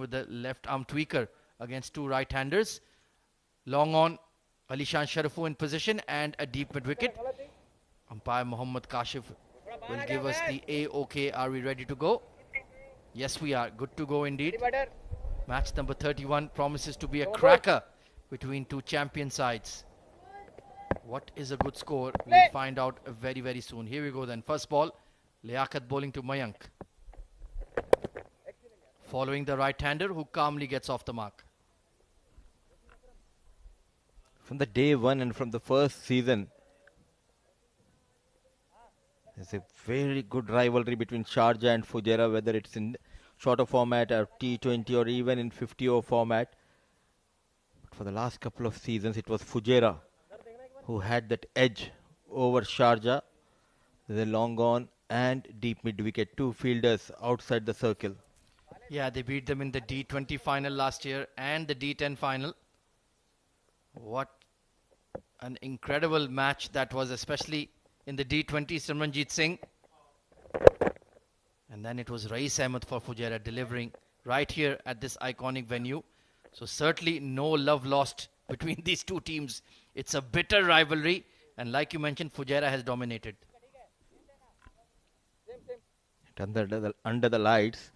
with the left arm tweaker against two right-handers. Long on, Alishan Sharifu in position and a deep mid-wicket. Umpire Mohammad Kashif will give us the A-OK. Are we ready to go? Yes, we are. Good to go indeed. Match number 31 promises to be a cracker between two champion sides. What is a good score? We'll find out very, very soon. Here we go then. First ball, Liaquat bowling to Mayank. Following the right-hander who calmly gets off the mark. From the day one and from the first season, there's a very good rivalry between Sharjah and Fujairah, whether it's in shorter format or T20 or even in 50-over format. But for the last couple of seasons, it was Fujairah who had that edge over Sharjah. The long on and deep mid-wicket, two fielders outside the circle. Yeah, they beat them in the D20 final last year and the D10 final. What an incredible match that was, especially in the D20, Simranjeet Singh. And then it was Rais Ahmed for Fujairah delivering right here at this iconic venue. So certainly no love lost between these two teams. It's a bitter rivalry. And like you mentioned, Fujairah has dominated. Under the lights.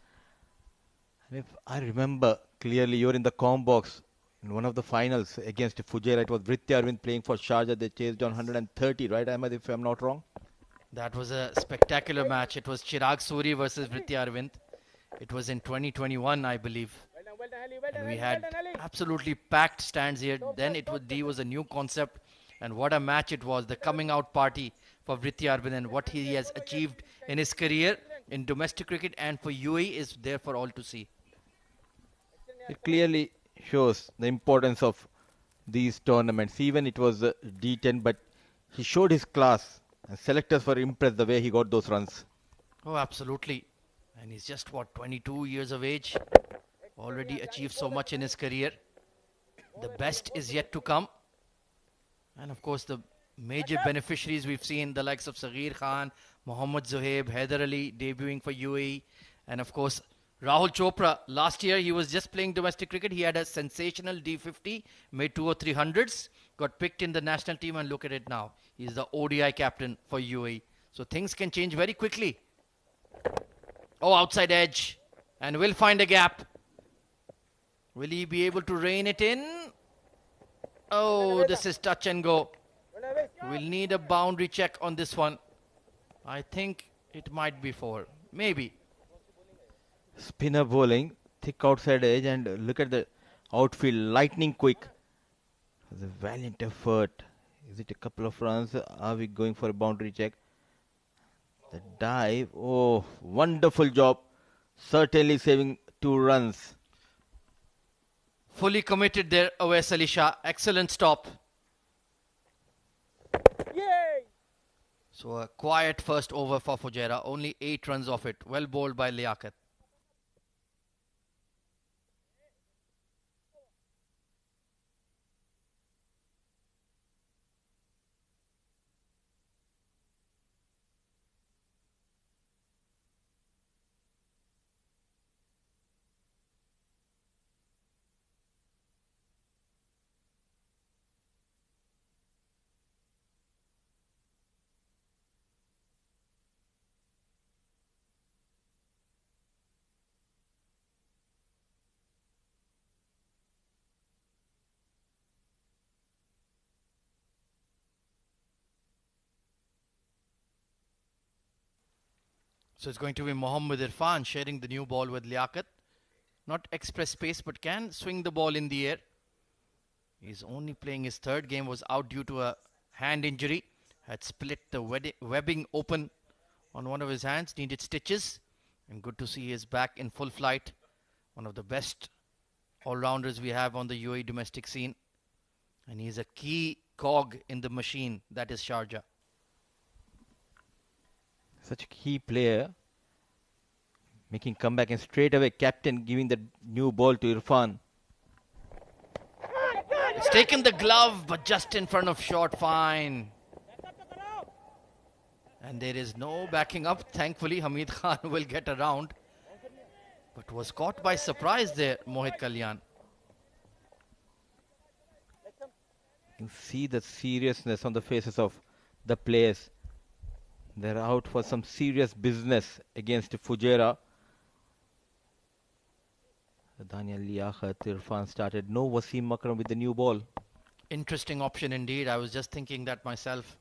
And if I remember clearly, you're in the comm box in one of the finals against Fujairah. It was Vritti Arvind playing for Sharjah. They chased on 130, right, Ahmed, if I'm not wrong? That was a spectacular match. It was Chirag Suri versus Vritti Arvind. It was in 2021, I believe. And we had absolutely packed stands here. Then it was a new concept. And what a match it was. The coming out party for Vritti Arvind and what he has achieved in his career in domestic cricket and for UAE is there for all to see. It clearly shows the importance of these tournaments. Even it was D10, but he showed his class. And selectors were impressed the way he got those runs. Oh, absolutely. And he's just, 22 years of age. Already achieved so much in his career. The best is yet to come. And of course, the major beneficiaries we've seen, the likes of Saghir Khan, Mohammad Zohaib, Haider Ali debuting for UAE. And of course, Rahul Chopra. Last year, he was just playing domestic cricket. He had a sensational D50, made 2 or 3 hundreds. Got picked in the national team and look at it now. He's the ODI captain for UAE. So things can change very quickly. Oh, outside edge. And will find a gap. Will he be able to rein it in? Oh, this is touch and go. We'll need a boundary check on this one. I think it might be 4. Maybe. Spinner bowling, thick outside edge, and look at the outfield, lightning quick. It was a valiant effort. Is it a couple of runs? Are we going for a boundary check? The dive. Oh, wonderful job. Certainly saving 2 runs. Fully committed there, Awais Ali Shah. Excellent stop. Yay! So a quiet first over for Fujairah. Only 8 runs off it. Well bowled by Liaquat. So it's going to be Mohammad Irfan sharing the new ball with Liaquat. Not express pace, but can swing the ball in the air. He's only playing his 3rd game, was out due to a hand injury. Had split the webbing open on one of his hands, needed stitches. And good to see he is back in full flight. One of the best all-rounders we have on the UAE domestic scene. And he's a key cog in the machine that is Sharjah. Such a key player, making comeback and straight away captain giving the new ball to Irfan. It's taken the glove, but just in front of short, fine. And there is no backing up. Thankfully, Hamid Khan will get around. But was caught by surprise there, Mohit Kalyan. You can see the seriousness on the faces of the players. They're out for some serious business against Fujairah. Daniel Liaquat, Irfan started. No Wasim Makram with the new ball. Interesting option indeed. I was just thinking that myself.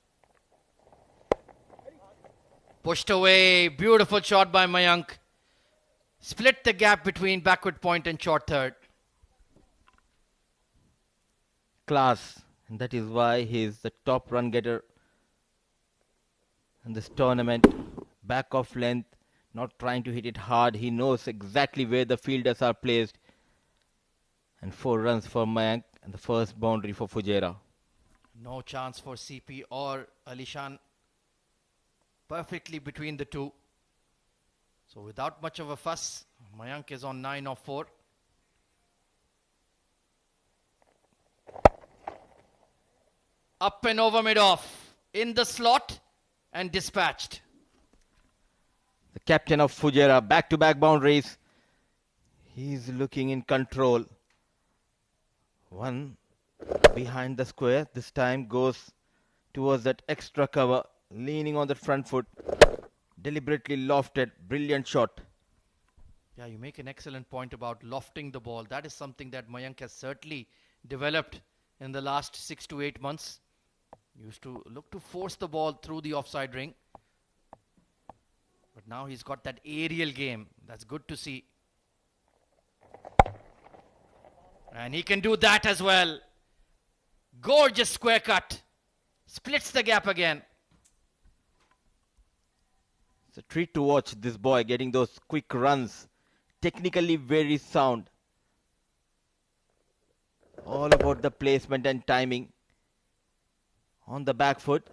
Pushed away. Beautiful shot by Mayank. Split the gap between backward point and short third. Class. And that is why he's the top run getter in this tournament. Back off length. Not trying to hit it hard. He knows exactly where the fielders are placed. And 4 runs for Mayank. And the first boundary for Fujairah. No chance for CP or Alishan. Perfectly between the two. So without much of a fuss, Mayank is on 9 of 4. Up and over mid-off. In the slot and dispatched. The captain of Fujairah, back-to-back boundaries. He's looking in control. One behind the square. This time goes towards that extra cover. Leaning on the front foot. Deliberately lofted. Brilliant shot. Yeah, you make an excellent point about lofting the ball. That is something that Mayank has certainly developed in the last 6 to 8 months. Used to look to force the ball through the offside ring. But now he's got that aerial game. That's good to see. And he can do that as well. Gorgeous square cut. Splits the gap again. It's a treat to watch this boy getting those quick runs. Technically very sound. All about the placement and timing. On the back foot.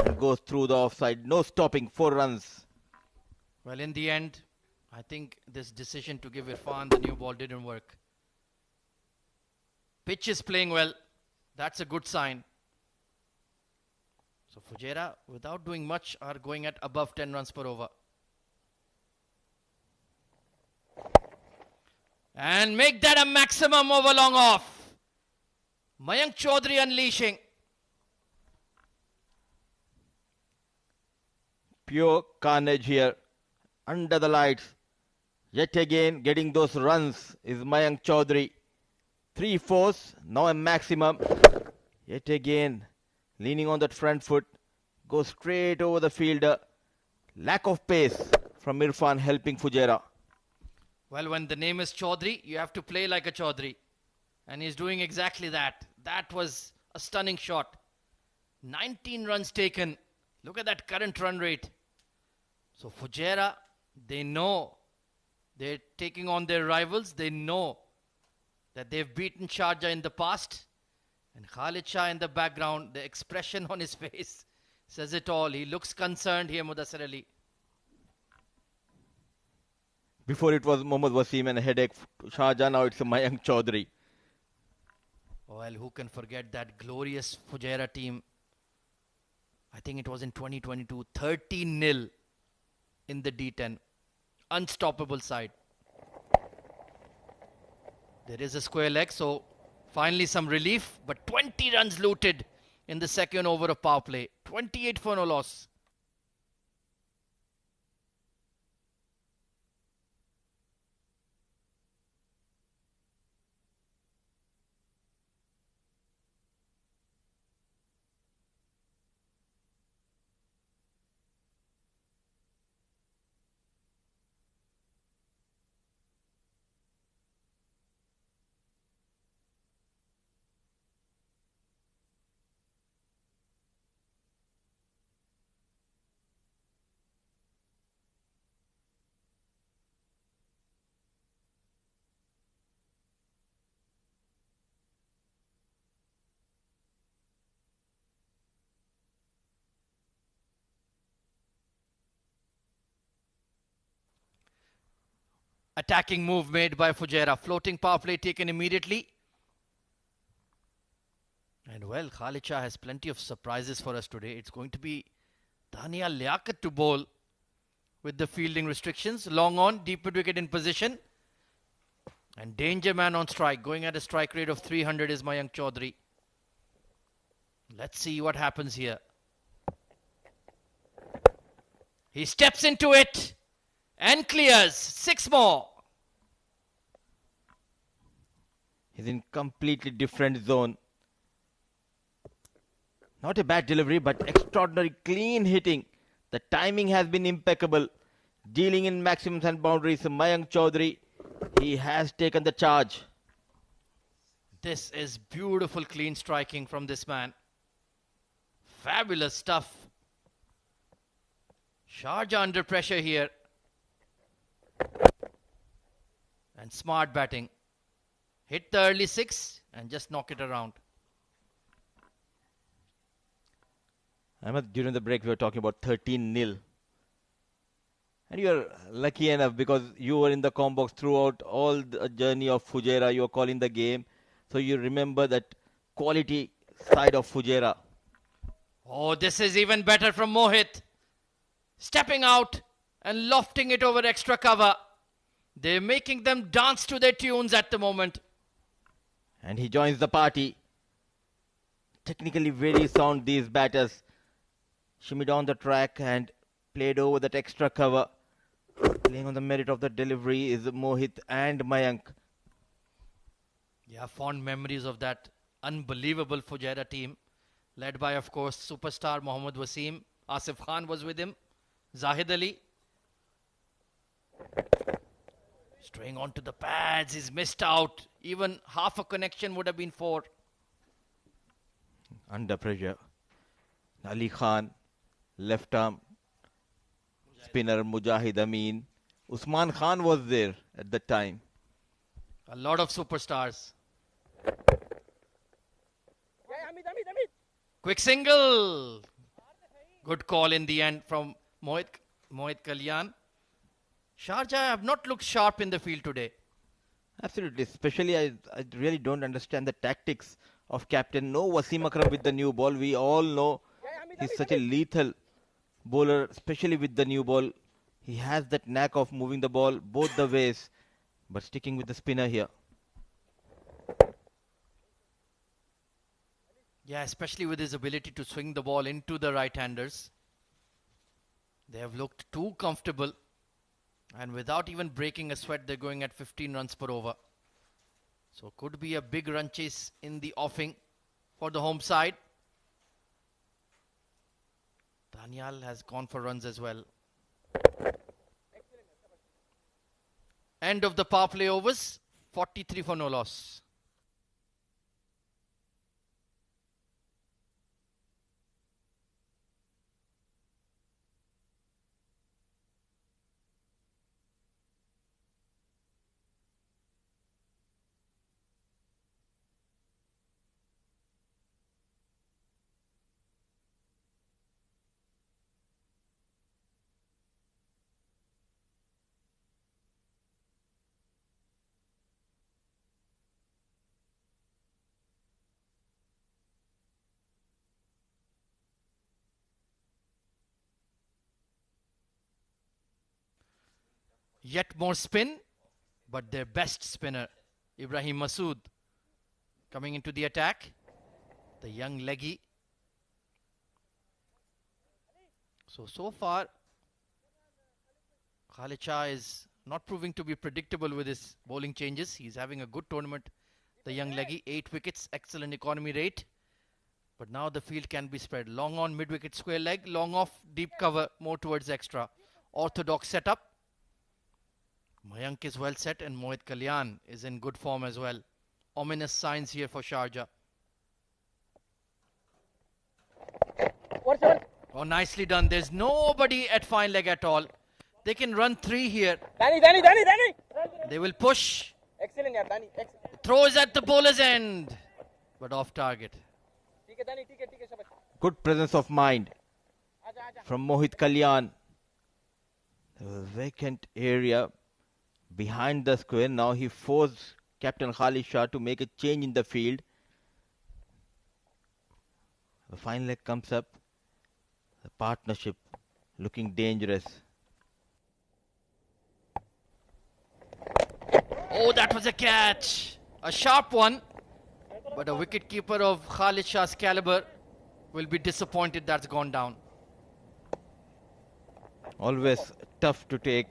And goes through the offside. No stopping. 4 runs. Well, in the end, I think this decision to give Irfan the new ball didn't work. Pitch is playing well. That's a good sign. So Fujairah, without doing much, are going at above 10 runs per over. And make that a maximum over long off. Mayank Chaudhary unleashing. Pure carnage here. Under the lights. Yet again getting those runs is Mayank Chaudhary. 3/4, now a maximum. Yet again, leaning on that front foot, goes straight over the fielder. Lack of pace from Irfan helping Fujairah. Well, when the name is Chaudhary, you have to play like a Chaudhary. And he's doing exactly that. That was a stunning shot. 19 runs taken. Look at that current run rate. So Fujairah, they know they're taking on their rivals. They know that they've beaten Sharjah in the past. And Khalid Shah in the background, the expression on his face says it all. He looks concerned here, Mudassir Ali. Before it was Mohammad Wasim and a headache to Sharjah, now it's Mayank Chaudhary. Well, who can forget that glorious Fujairah team? I think it was in 2022, 13-0 in the D10. Unstoppable side. There is a square leg, so finally some relief. But 20 runs looted in the second over of power play. 28 for no loss. Attacking move made by Fujairah. Floating power play taken immediately. And well, Khalid Shah has plenty of surprises for us today. It's going to be Daniel Liaquat to bowl with the fielding restrictions. Long on, deep mid wicket in position. And danger man on strike. Going at a strike rate of 300 is Mayank Chaudhary. Let's see what happens here. He steps into it and clears. 6 more. He's in completely different zone. Not a bad delivery, but extraordinary clean hitting. The timing has been impeccable. Dealing in maximums and boundaries, Mayank Chaudhary, he has taken the charge. This is beautiful clean striking from this man. Fabulous stuff. Sharjah under pressure here. And smart batting. Hit the early 6 and just knock it around. Ahmed, during the break we were talking about 13-0. And you are lucky enough because you were in the com box throughout all the journey of Fujairah. You were calling the game. So you remember that quality side of Fujairah. Oh, this is even better from Mohit. Stepping out and lofting it over extra cover. They're making them dance to their tunes at the moment. And he joins the party. Technically very sound, these batters. Shimmied on the track and played over that extra cover. Playing on the merit of the delivery is Mohit and Mayank. Yeah, fond memories of that unbelievable Fujairah team. Led by, of course, superstar Mohammad Wasim. Asif Khan was with him. Zahid Ali. Straying onto the pads. He's missed out. Even half a connection would have been 4. Under pressure. Ali Khan. Left arm. Spinner Mujahid Amin. Usman Khan was there at the time. A lot of superstars. Quick single. Good call in the end from Mohit Kalyan. Sharjah have not looked sharp in the field today. Absolutely. Especially, I really don't understand the tactics of captain. No Wasim Akram with the new ball. We all know he's such a lethal bowler, especially with the new ball. He has that knack of moving the ball both the ways, but sticking with the spinner here. Yeah, especially with his ability to swing the ball into the right-handers. They have looked too comfortable. And without even breaking a sweat, they're going at 15 runs per over. So could be a big run chase in the offing for the home side. Daniel has gone for runs as well. End of the power play overs. 43 for no loss. Yet more spin, but their best spinner, Ibrahim Masood, coming into the attack. The young leggy. So far, Khalid Shah is not proving to be predictable with his bowling changes. He's having a good tournament. The young leggy, 8 wickets, excellent economy rate. But now the field can be spread. Long on, mid-wicket square leg. Long off, deep cover, more towards extra. Orthodox setup. Mayank is well set and Mohit Kalyan is in good form as well. Ominous signs here for Sharjah. Oh, nicely done. There's nobody at fine leg at all. They can run 3 here. Danny. They will push. Excellent, yeah, Danny. Excellent. Throws at the bowler's end. But off target. Good presence of mind from Mohit Kalyan. There was a vacant area behind the square. Now he forced Captain Khalid Shah to make a change in the field. The fine leg comes up. The partnership looking dangerous. Oh, that was a catch. A sharp one. But a wicketkeeper of Khalid Shah's caliber will be disappointed that's gone down. Always tough to take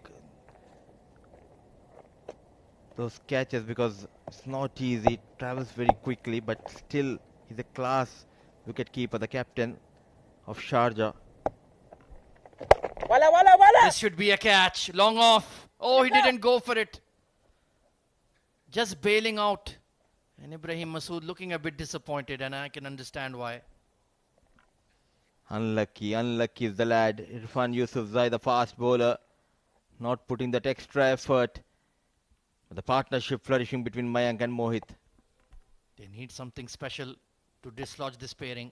those catches because it's not easy. It travels very quickly, but still he's a class wicketkeeper, the captain of Sharjah. Wala, wala, wala. This should be a catch. Long off. Oh, he didn't go for it. Just bailing out. And Ibrahim Masood looking a bit disappointed, and I can understand why. Unlucky is the lad. Irfan Yusufzai, the fast bowler, not putting that extra effort. But the partnership flourishing between Mayank and Mohit. They need something special to dislodge this pairing.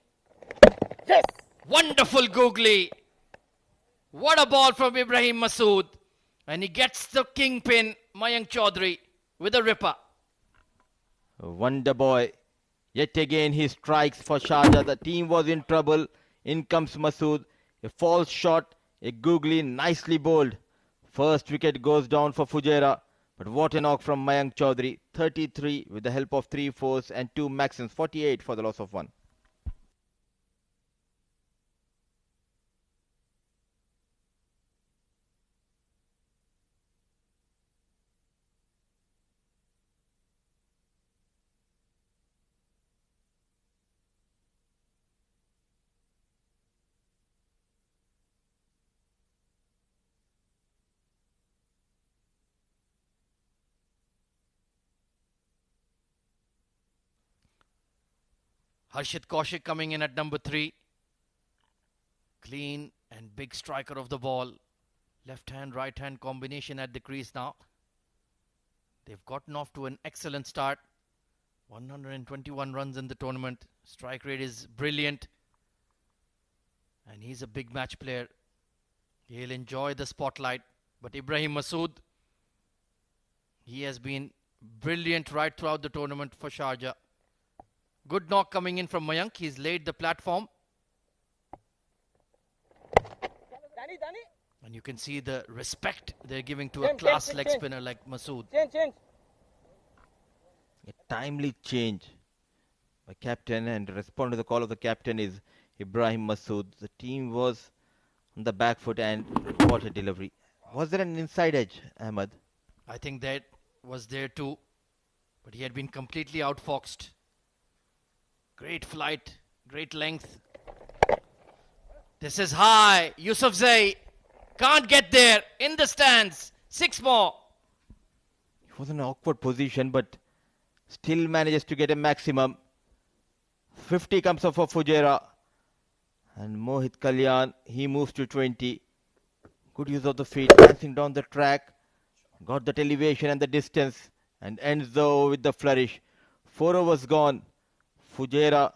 Yes. Wonderful googly. What a ball from Ibrahim Masood. And he gets the kingpin, Mayank Chaudhary, with a ripper. Wonder boy. Yet again he strikes for Sharjah. The team was in trouble. In comes Masood. A false shot. A googly nicely bowled. First wicket goes down for Fujairah. But what a knock from Mayank Chaudhary. 33 with the help of 3 fours and 2 maxims. 48 for the loss of 1. Harshit Kaushik coming in at number 3. Clean and big striker of the ball. Left hand, right hand combination at the crease now. They've gotten off to an excellent start. 121 runs in the tournament. Strike rate is brilliant. And he's a big match player. He'll enjoy the spotlight. But Ibrahim Masood, he has been brilliant right throughout the tournament for Sharjah. Good knock coming in from Mayank. He's laid the platform. Danny, Danny. And you can see the respect they're giving to a class leg spinner like Masood. Change. A timely change by captain, and respond to the call of the captain is Ibrahim Masood. The team was on the back foot, and what a delivery. Was there an inside edge, Ahmed? I think that was there too. But he had been completely outfoxed. Great flight, great length. This is high. Yusufzai can't get there. In the stands. 6 more. It was an awkward position, but still manages to get a maximum. 50 comes up for Fujairah. And Mohit Kalyan, he moves to 20. Good use of the feet, dancing down the track. Got that elevation and the distance. And ends though with the flourish. 4 overs gone. Fujairah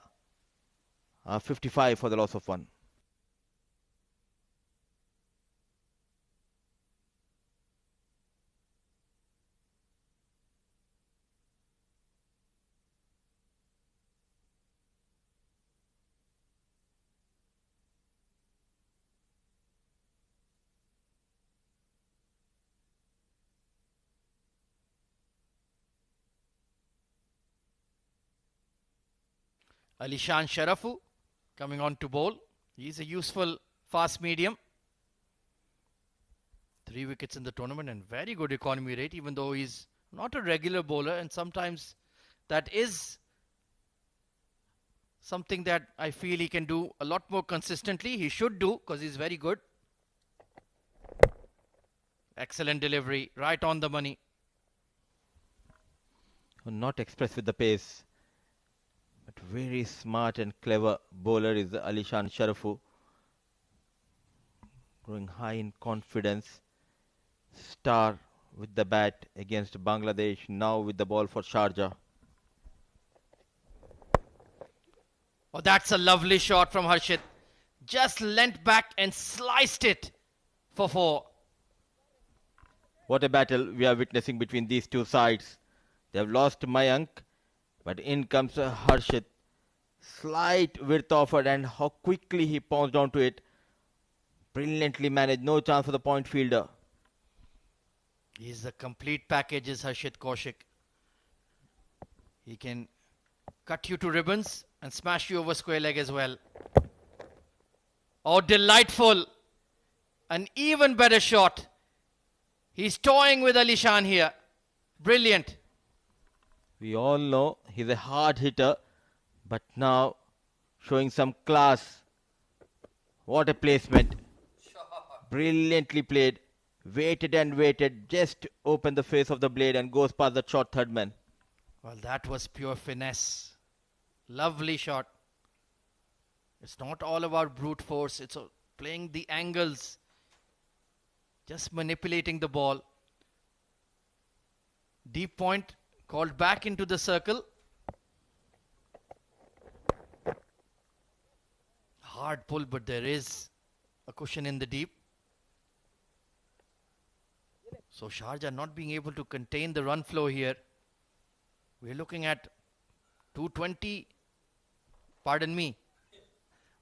55 for the loss of 1. Alishan Sharafu coming on to bowl. He's a useful fast medium. 3 wickets in the tournament and very good economy rate, even though he's not a regular bowler, and sometimes that is something that I feel he can do a lot more consistently. He should do, because he's very good. Excellent delivery, right on the money. Not expressed with the pace, but very smart and clever bowler is Alishan Sharafu. Growing high in confidence. Star with the bat against Bangladesh, now with the ball for Sharjah. Oh, that's a lovely shot from Harshit. Just leant back and sliced it for 4. What a battle we are witnessing between these two sides. They have lost Mayank, but in comes Harshit. Slight width offered, and how quickly he pounced onto it. Brilliantly managed, no chance for the point fielder. He's the complete package, is Harshit Kaushik. He can cut you to ribbons and smash you over square leg as well. Oh, delightful. An even better shot. He's toying with Alishan here. Brilliant. We all know he's a hard hitter, but now showing some class. What a placement. Brilliantly played. Waited and waited. Just opened the face of the blade and goes past the short third man. Well, that was pure finesse. Lovely shot. It's not all about brute force. It's playing the angles. Just manipulating the ball. Deep point called back into the circle. Hard pull, but there is a cushion in the deep. So Sharjah not being able to contain the run flow here. We're looking at 220, pardon me,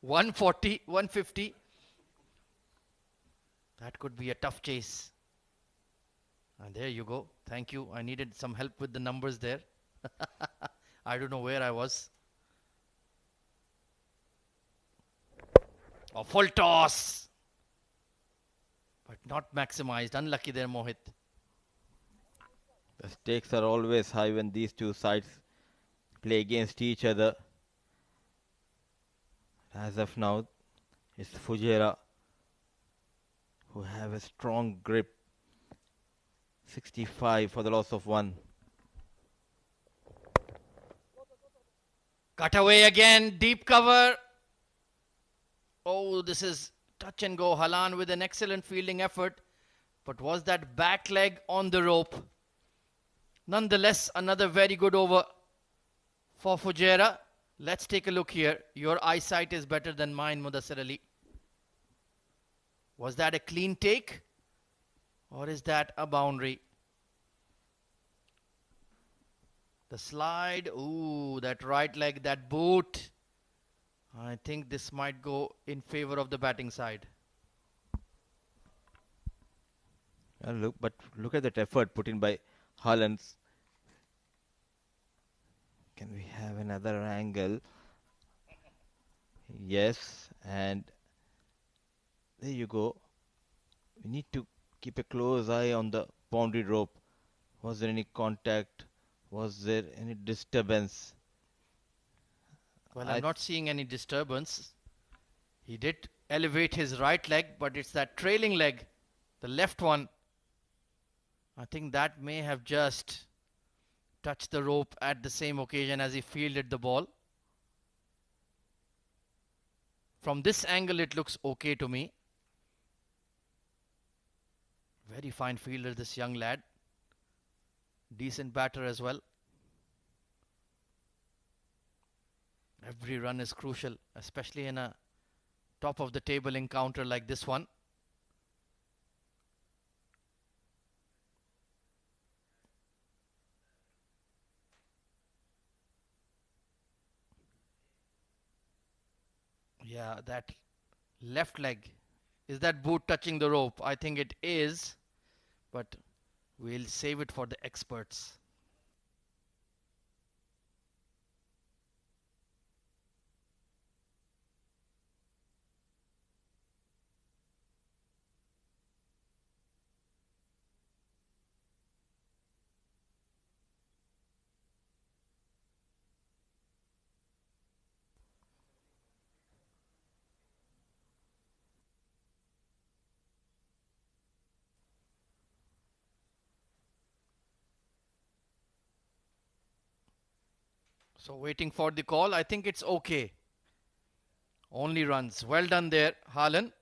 140, 150. That could be a tough chase. And there you go. Thank you. I needed some help with the numbers there. I don't know where I was. A full toss. But not maximized. Unlucky there, Mohit. The stakes are always high when these two sides play against each other. As of now, it's Fujairah who have a strong grip. 65 for the loss of 1. Cut away again. Deep cover. Oh, this is touch and go. Halan with an excellent fielding effort. But was that back leg on the rope? Nonetheless, another very good over for Fujairah. Let's take a look here. Your eyesight is better than mine, Mudassir Ali. Was that a clean take? Or is that a boundary? The slide. Ooh, that right leg, that boot. I think this might go in favor of the batting side. Look at that effort put in by Haaland. Can we have another angle? Yes, and there you go. We need to keep a close eye on the boundary rope. Was there any contact? Was there any disturbance? Well, I'm not seeing any disturbance. He did elevate his right leg, but it's that trailing leg, the left one. I think that may have just touched the rope at the same occasion as he fielded the ball. From this angle, it looks okay to me. Very fine fielder, this young lad. Decent batter as well. Every run is crucial, especially in a top of the table encounter like this one. Yeah, that left leg. Is that boot touching the rope? I think it is, but we'll save it for the experts. So waiting for the call. I think it's okay. Only runs. Well done there, Haaland.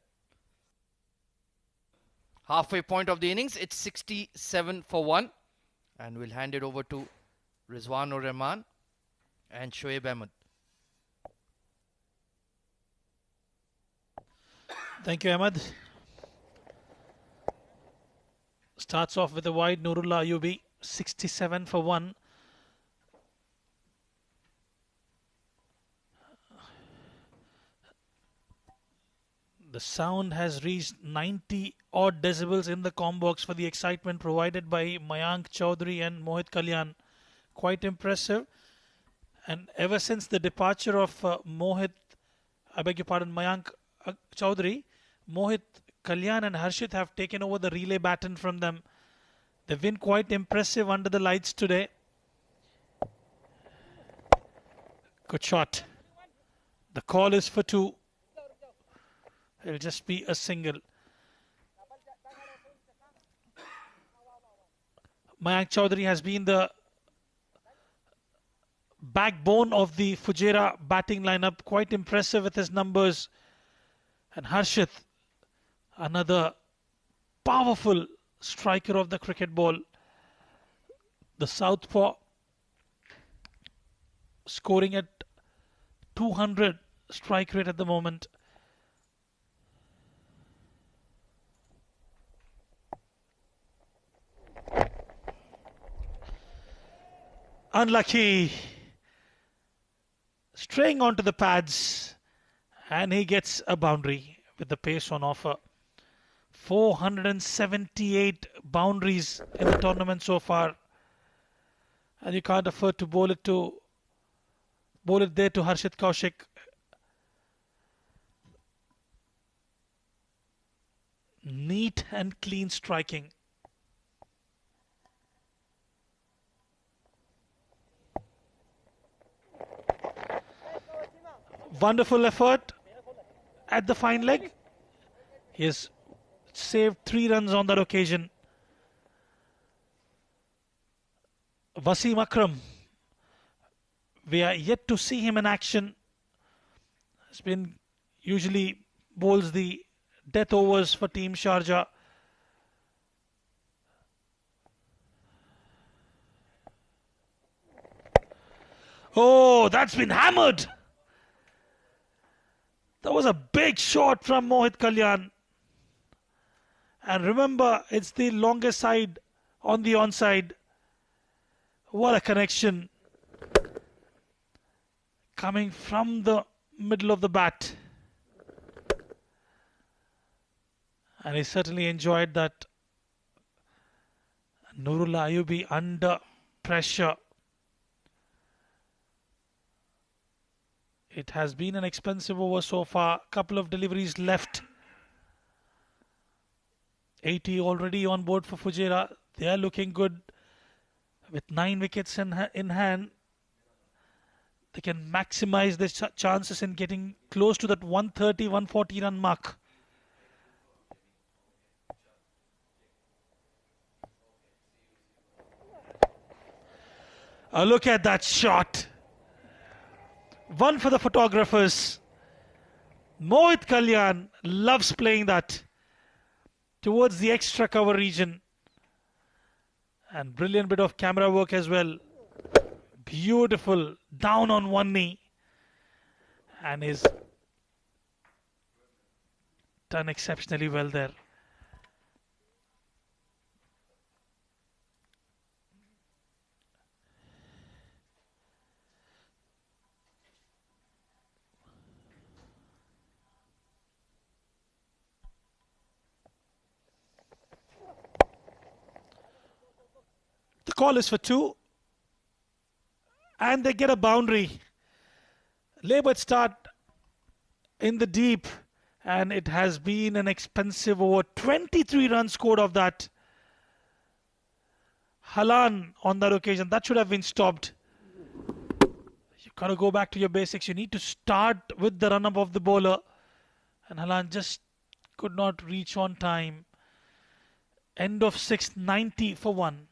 Halfway point of the innings. It's 67 for 1. And we'll hand it over to Rizwan ur Rahman and Shoaib Ahmed. Thank you, Ahmed. Starts off with a wide. Nurullah Ayubi, 67 for 1. The sound has reached 90 odd decibels in the comm box for the excitement provided by Mayank Chaudhary and Mohit Kalyan. Quite impressive. And ever since the departure of Mayank Chaudhary, Mohit Kalyan and Harshit have taken over the relay baton from them. They've been quite impressive under the lights today. Good shot. The call is for 2. It'll just be a single. Mayank Chaudhary has been the backbone of the Fujairah batting lineup. Quite impressive with his numbers. And Harshit, another powerful striker of the cricket ball. The southpaw scoring at 200 strike rate at the moment. Unlucky. Straying onto the pads, and he gets a boundary with the pace on offer. 478 boundaries in the tournament so far, and you can't afford to bowl it there to Harshit Kaushik. Neat and clean striking. Wonderful effort at the fine leg. He has saved 3 runs on that occasion. Wasim Akram, we are yet to see him in action. Has been usually bowls the death overs for Team Sharjah. Oh, that's been hammered. That was a big shot from Mohit Kalyan. And remember, it's the longest side on the onside. What a connection. Coming from the middle of the bat. And he certainly enjoyed that. Nurullah Ayubi under pressure. It has been an expensive over so far. Couple of deliveries left. 80 already on board for Fujairah. They are looking good. With 9 wickets in hand, they can maximize their chances in getting close to that 130, 140 run mark. Look at that shot. One for the photographers. Mohit Kalyan loves playing that towards the extra cover region. And brilliant bit of camera work as well. Beautiful. Down on one knee. And is done exceptionally well there. The call is for 2. And they get a boundary. Laboured start in the deep. And it has been an expensive over. 23 runs scored of that. Halan on that occasion. That should have been stopped. You've got to go back to your basics. You need to start with the run-up of the bowler. And Halan just could not reach on time. End of 6, 90 for 1.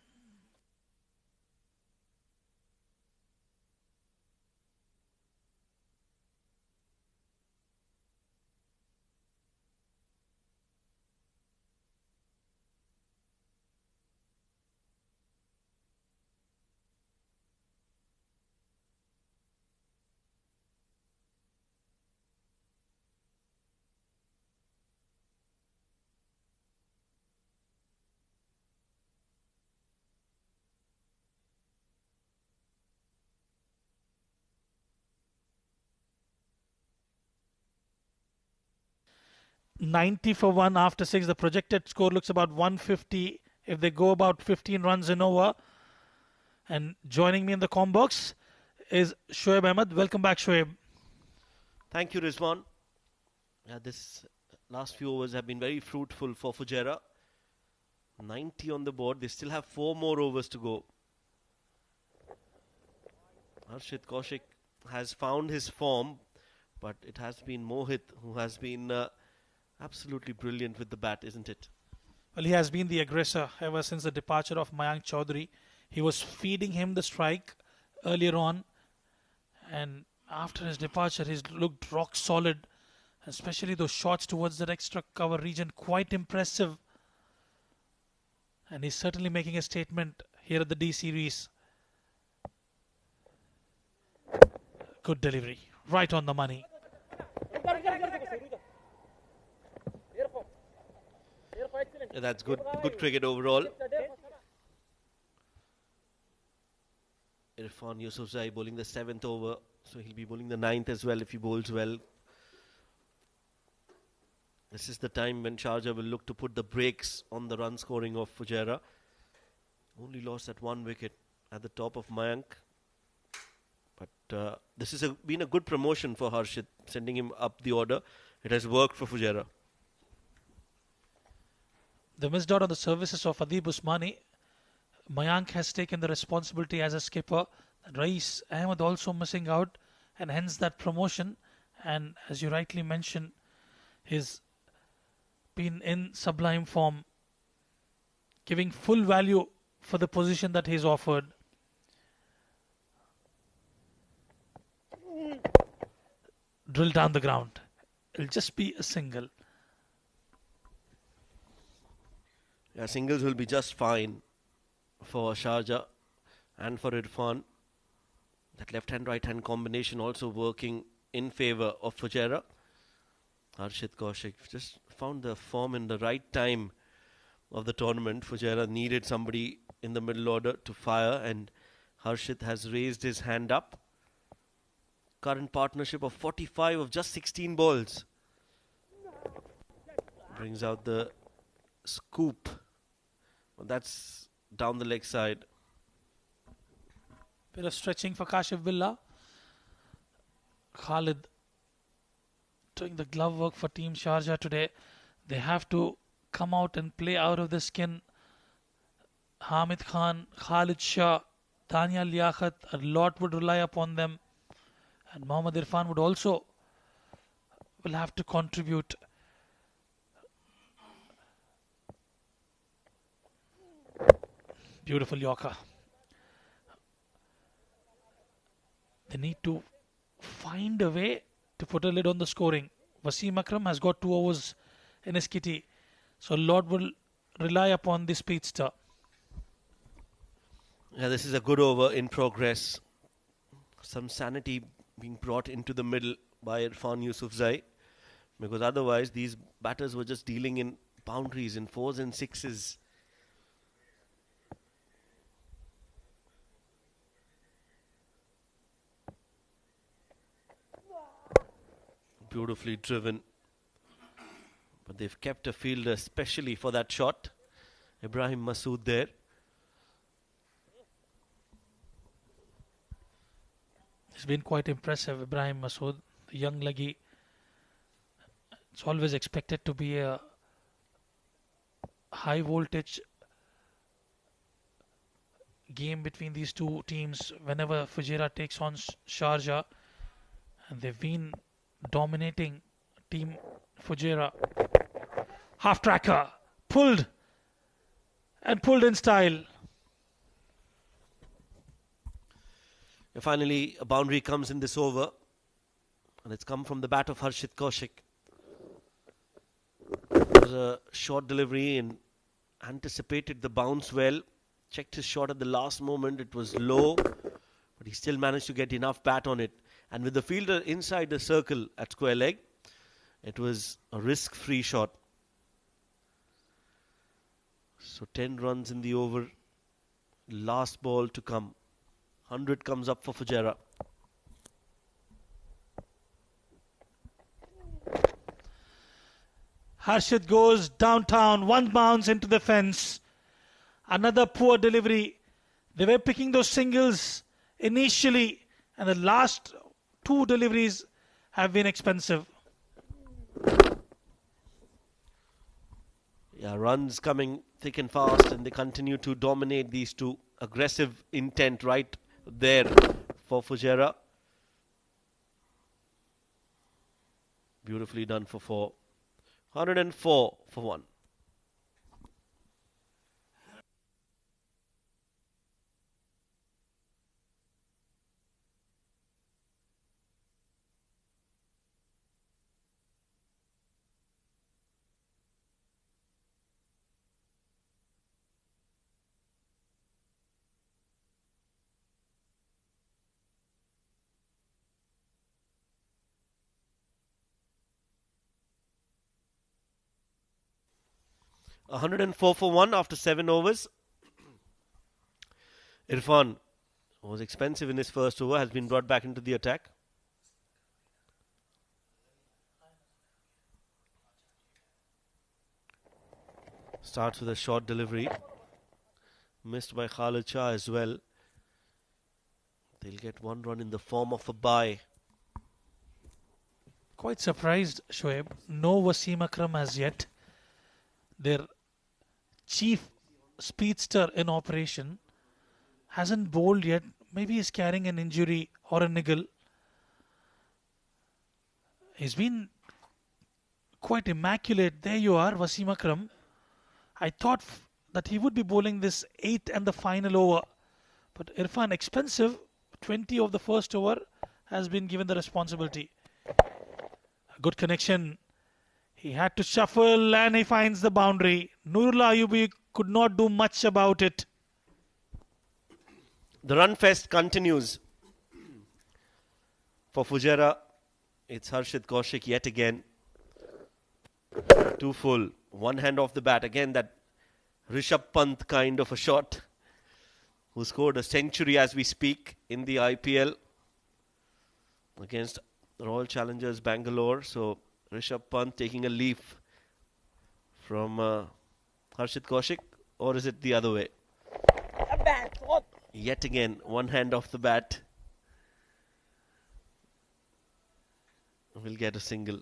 90 for 1 after 6. The projected score looks about 150 if they go about 15 runs in over. And joining me in the com box is Shoaib Ahmed. Welcome back, Shoaib. Thank you, Rizwan. This last few overs have been very fruitful for Fujairah. 90 on the board. They still have 4 more overs to go. Harshit Kaushik has found his form, but it has been Mohit who has been absolutely brilliant with the bat, isn't it? Well, he has been the aggressor ever since the departure of Mayank Chaudhary. He was feeding him the strike earlier on, and after his departure, he's looked rock solid, especially those shots towards that extra cover region, quite impressive. And he's certainly making a statement here at the D series. Good delivery, right on the money. Yeah, that's good cricket overall. Irfan Yusufzai bowling the 7th over, so he'll be bowling the 9th as well if he bowls well. This is the time when Sharjah will look to put the brakes on the run scoring of Fujairah. Only lost that 1 wicket at the top of Mayank. But this has been a good promotion for Harshit, sending him up the order. It has worked for Fujairah. The missed out on the services of Adib Usmani. Mayank has taken the responsibility as a skipper. Rais Ahmed also missing out, and hence that promotion. And as you rightly mentioned, he's been in sublime form, giving full value for the position that he's offered. Drill down the ground. It'll just be a single. Yeah, singles will be just fine for Sharjah and for Irfan. That left-hand, right-hand combination also working in favour of Fujairah. Harshit Kaushik just found the form in the right time of the tournament. Fujairah needed somebody in the middle order to fire, and Harshit has raised his hand up. Current partnership of 45 of just 16 balls. Brings out the scoop. Well, that's down the leg side. Bit of stretching for Kashif Billah. Khalid doing the glove work for Team Sharjah today. They have to come out and play out of the skin. Hamid Khan, Khalid Shah, Tanya Liaquat, a lot would rely upon them. And Mohammad Irfan would also will have to contribute. Beautiful Yorker. They need to find a way to put a lid on the scoring. Wasim Akram has got 2 overs in his kitty, so Lord will rely upon the speedster. Yeah, this is a good over in progress. Some sanity being brought into the middle by Irfan Yusufzai, because otherwise these batters were just dealing in boundaries, in 4s and 6s. Beautifully driven, but they've kept a fielder especially for that shot. Ibrahim Masood there. He's been quite impressive, Ibrahim Masood, the young leggy. It's always expected to be a high voltage game between these two teams whenever Fujairah takes on Sharjah, and they've been dominating Team Fujairah. Half tracker, pulled in style. And finally, a boundary comes in this over, and it's come from the bat of Harshit Kaushik. It was a short delivery and anticipated the bounce well. Checked his shot at the last moment. It was low, but he still managed to get enough bat on it. And with the fielder inside the circle at square leg, it was a risk-free shot. So 10 runs in the over. Last ball to come. 100 comes up for Fujairah. Harshit goes downtown, one bounce into the fence. Another poor delivery. They were picking those singles initially, and the last two deliveries have been expensive. Yeah, runs coming thick and fast, and they continue to dominate these two. Aggressive intent right there for Fujairah. Beautifully done for 4. 104 for 1. A 104 for 1 after 7 overs. Irfan was expensive in his first over, has been brought back into the attack. Starts with a short delivery. Missed by Khalid Shah as well. They'll get one run in the form of a bye. Quite surprised, Shoaib. No Wasim Akram as yet. Their chief speedster in operation hasn't bowled yet. Maybe he's carrying an injury or a niggle. He's been quite immaculate. There you are, Wasim Akram. I thought that he would be bowling this 8th and the final over. But Irfan, expensive. 20 of the first over has been given the responsibility. A good connection. He had to shuffle and he finds the boundary. Nurullah Ayubi could not do much about it. The run fest continues for Fujairah. It's Harshit Kaushik yet again. 2 full. One hand off the bat. Again, that Rishabh Pant kind of a shot. Who scored a century as we speak in the IPL against Royal Challengers Bangalore. So Rishabh Pant taking a leaf from Harshit Kaushik, or is it the other way? Yet again, one hand off the bat. Will get a single.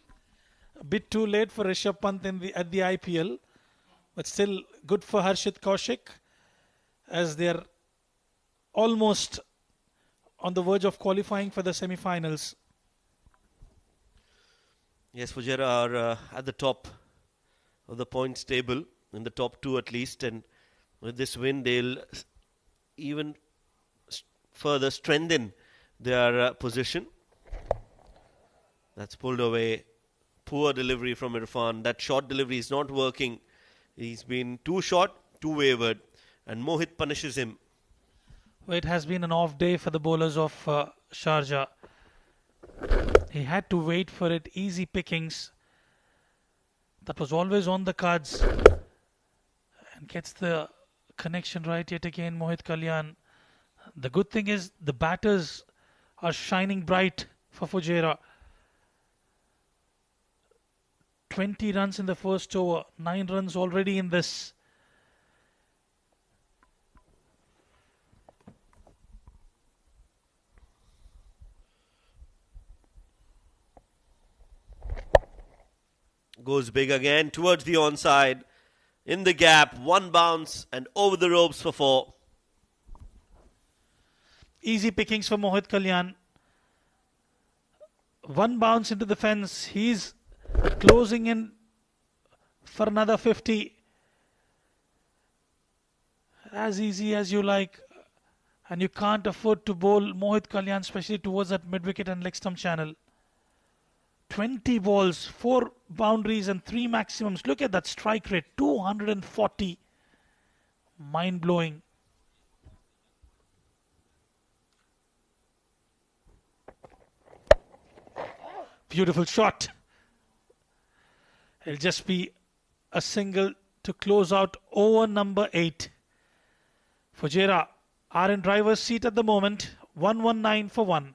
A bit too late for Rishabh Pant at the IPL, but still good for Harshit Kaushik as they're almost on the verge of qualifying for the semi-finals. Yes, Fujairah are at the top of the points table, in the top 2 at least, and with this win they'll even further strengthen their position. That's pulled away. Poor delivery from Irfan. That short delivery is not working. He's been too short, too wayward, and Mohit punishes him. Well, it has been an off day for the bowlers of Sharjah. He had to wait for it. Easy pickings. That was always on the cards. And gets the connection right yet again, Mohit Kalyan. The good thing is the batters are shining bright for Fujairah. 20 runs in the first over. 9 runs already in this. Goes big again towards the onside. In the gap, one bounce and over the ropes for 4. Easy pickings for Mohit Kalyan. One bounce into the fence. He's closing in for another 50. As easy as you like. And you can't afford to bowl Mohit Kalyan, especially towards that mid-wicket and leg stump channel. 20 balls, 4 boundaries and 3 maximums. Look at that strike rate, 240. Mind-blowing. Beautiful shot. It'll just be a single to close out over number 8. Fujairah are in driver's seat at the moment. 119 for 1.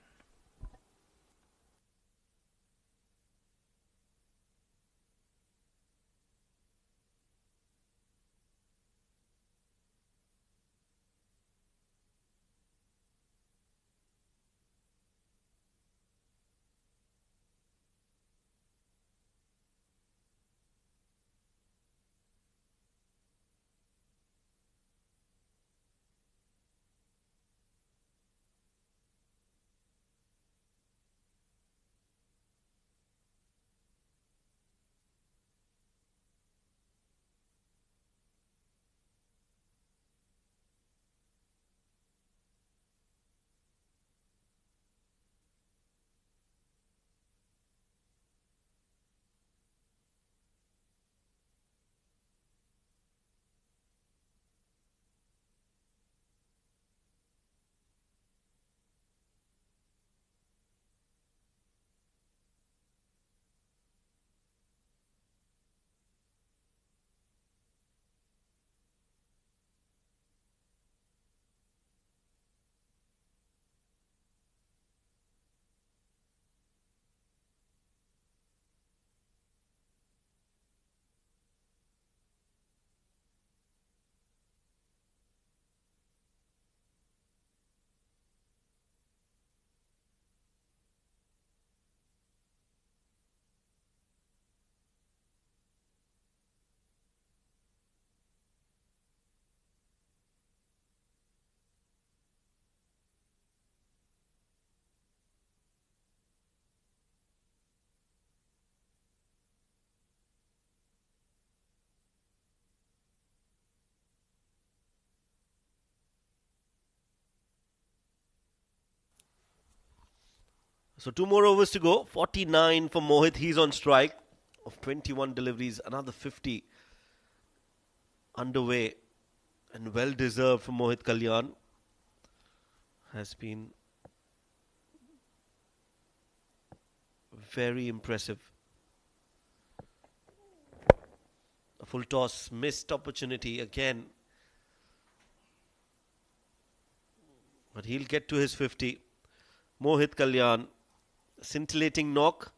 So 2 more overs to go. 49 for Mohit. He's on strike of 21 deliveries. Another 50 underway. And well deserved for Mohit Kalyan. Has been very impressive. A full toss, missed opportunity again. But he'll get to his 50. Mohit Kalyan, scintillating knock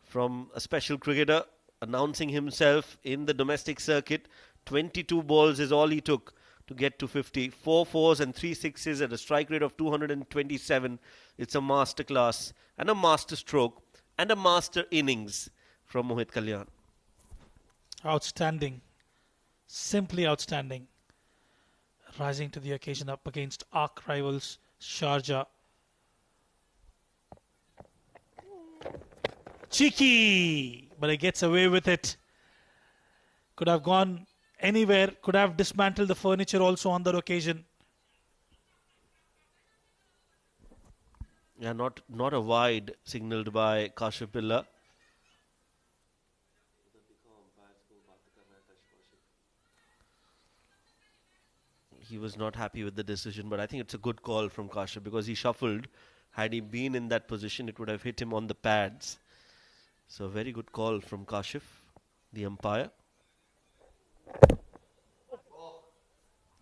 from a special cricketer, announcing himself in the domestic circuit. 22 balls is all he took to get to 50. 4 fours and 3 sixes at a strike rate of 227. It's a masterclass and a master stroke and a master innings from Mohit Kalyan. Outstanding. Simply outstanding. Rising to the occasion up against arch rivals Sharjah. Cheeky! But he gets away with it. Could have gone anywhere. Could have dismantled the furniture also on that occasion. Yeah, not a wide signalled by Kashif Billah. He was not happy with the decision, but I think it's a good call from Kashif because he shuffled. Had he been in that position, it would have hit him on the pads. So a very good call from Kashif, the umpire.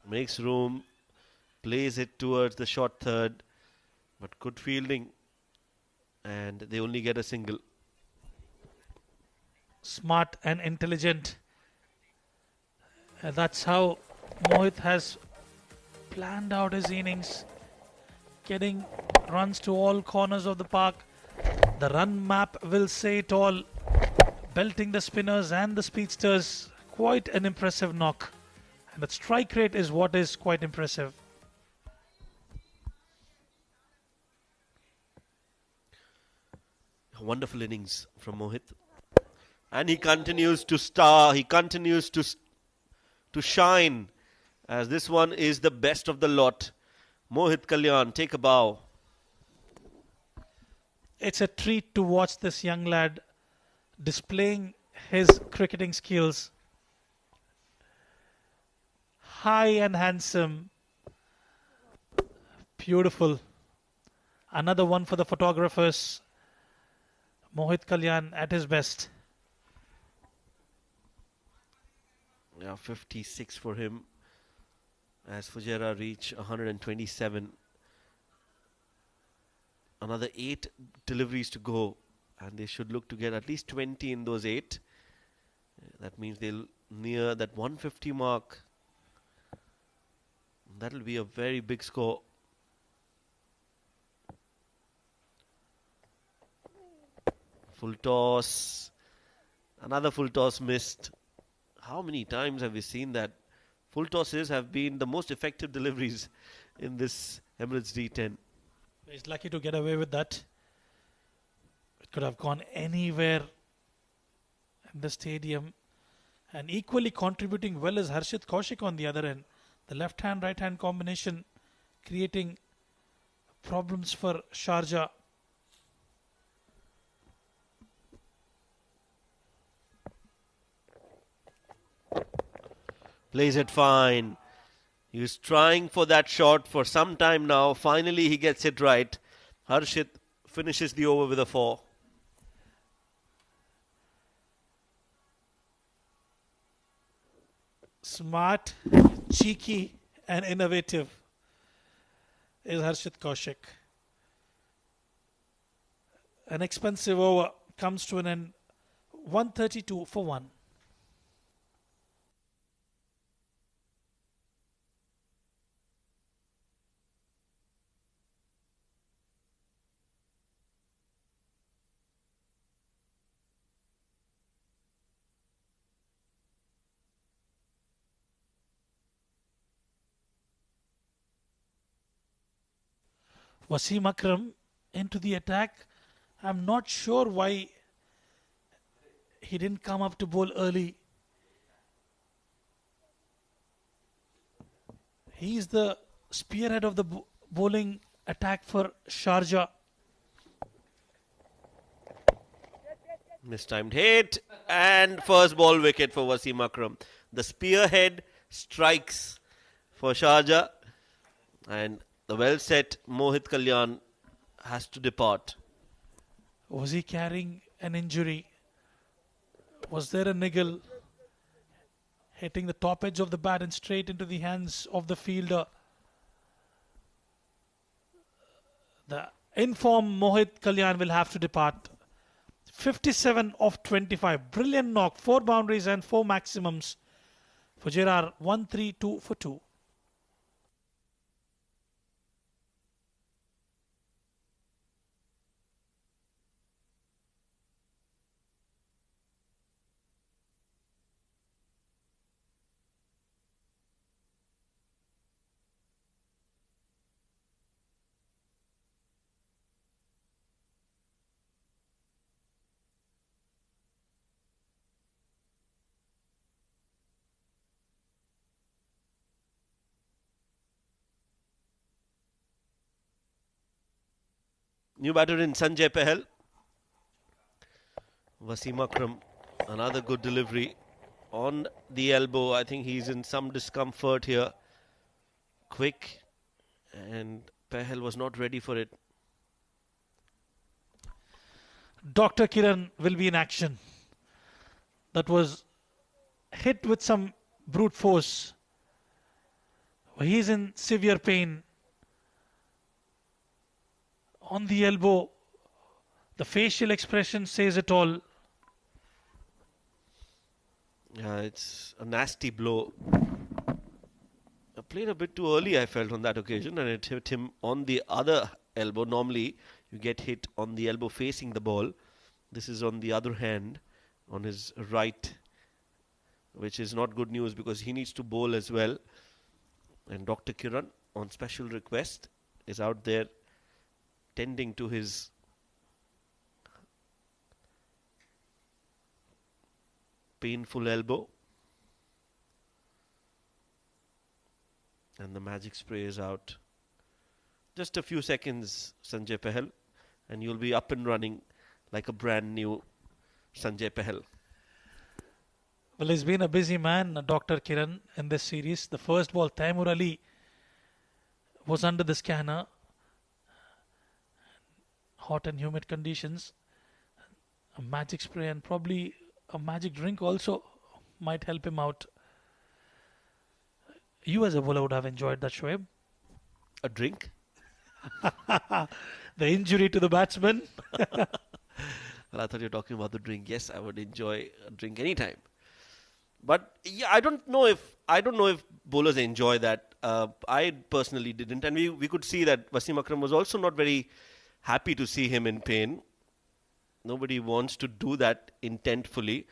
Makes room, plays it towards the short third, but good fielding, and they only get a single. Smart and intelligent. That's how Mohit has planned out his innings, getting runs to all corners of the park. The run map will say it all. Belting the spinners and the speedsters. Quite an impressive knock. And the strike rate is what is quite impressive. A wonderful innings from Mohit. And he continues to star. He continues to shine. As this one is the best of the lot. Mohit Kalyan, take a bow. It's a treat to watch this young lad displaying his cricketing skills. High and handsome. Beautiful. Another one for the photographers. Mohit Kalyan at his best. Yeah, 56 for him. As Fujairah reach 127. Another 8 deliveries to go. And they should look to get at least 20 in those 8. That means they'll near that 150 mark. That'll be a very big score. Full toss. Another full toss missed. How many times have we seen that? Full tosses have been the most effective deliveries in this Emirates D10. He's lucky to get away with that. It could have gone anywhere in the stadium. And equally contributing well is Harshit Kaushik on the other end. The left-hand, right-hand combination creating problems for Sharjah. Plays it fine. He was trying for that shot for some time now. Finally, he gets it right. Harshit finishes the over with a 4. Smart, cheeky and innovative is Harshit Kaushik. An expensive over comes to an end. 132 for 1. Wasim Akram into the attack. I'm not sure why he didn't come up to bowl early. He's the spearhead of the bowling attack for Sharjah. Mistimed hit and first ball wicket for Wasim Akram. The spearhead strikes for Sharjah, and the well set Mohit Kalyan has to depart. Was he carrying an injury? Was there a niggle? Hitting the top edge of the bat and straight into the hands of the fielder. The informed Mohit Kalyan will have to depart. 57 of 25. Brilliant knock. 4 boundaries and 4 maximums. Fujairah 1-3-2 for 2. New batter in Sanjay Pahal. Wasim Akram, another good delivery on the elbow. I think he's in some discomfort here. Quick, and Pahal was not ready for it. Dr. Kiran will be in action. That was hit with some brute force. He's in severe pain. On the elbow, the facial expression says it all. Yeah, it's a nasty blow. I played a bit too early, I felt, on that occasion, and it hit him on the other elbow. Normally, you get hit on the elbow facing the ball. This is on the other hand, on his right, which is not good news because he needs to bowl as well. And Dr. Kiran, on special request, is out there tending to his painful elbow. And the magic spray is out. Just a few seconds, Sanjay Pahal, and you'll be up and running like a brand new Sanjay Pahal. Well, he's been a busy man, Dr. Kiran, in this series. The first ball, Taimur Ali was under the scanner. Hot and humid conditions. A magic spray and probably a magic drink also might help him out. You as a bowler would have enjoyed that, Shoaib. A drink? The injury to the batsman. Well, I thought you were talking about the drink. Yes, I would enjoy a drink anytime. But yeah, I don't know if bowlers enjoy that. I personally didn't, and we could see that Wasim Akram was also not very happy to see him in pain. Nobody wants to do that intentfully.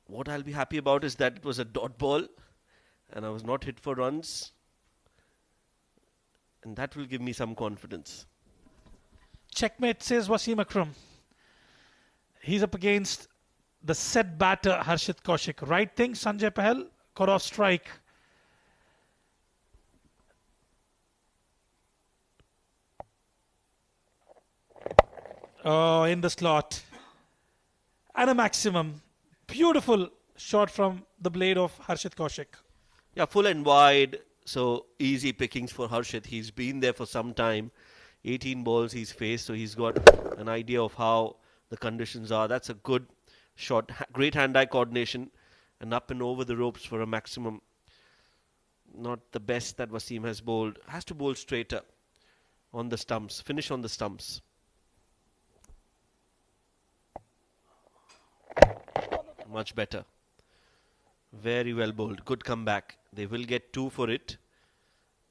What I'll be happy about is that it was a dot ball and I was not hit for runs. And that will give me some confidence. Checkmate, says Wasim Akram. He's up against the set batter Harshit Kaushik. Right thing, Sanjay Pahal got off strike. Oh, in the slot. And a maximum. Beautiful shot from the blade of Harshit Kaushik. Yeah, full and wide. So easy pickings for Harshit. He's been there for some time. 18 balls he's faced, so he's got an idea of how the conditions are. That's a good shot. Great hand-eye coordination and up and over the ropes for a maximum. Not the best that Wasim has bowled. Has to bowl straighter on the stumps. Finish on the stumps. Much better. Very well bowled. Good comeback. They will get 2 for it.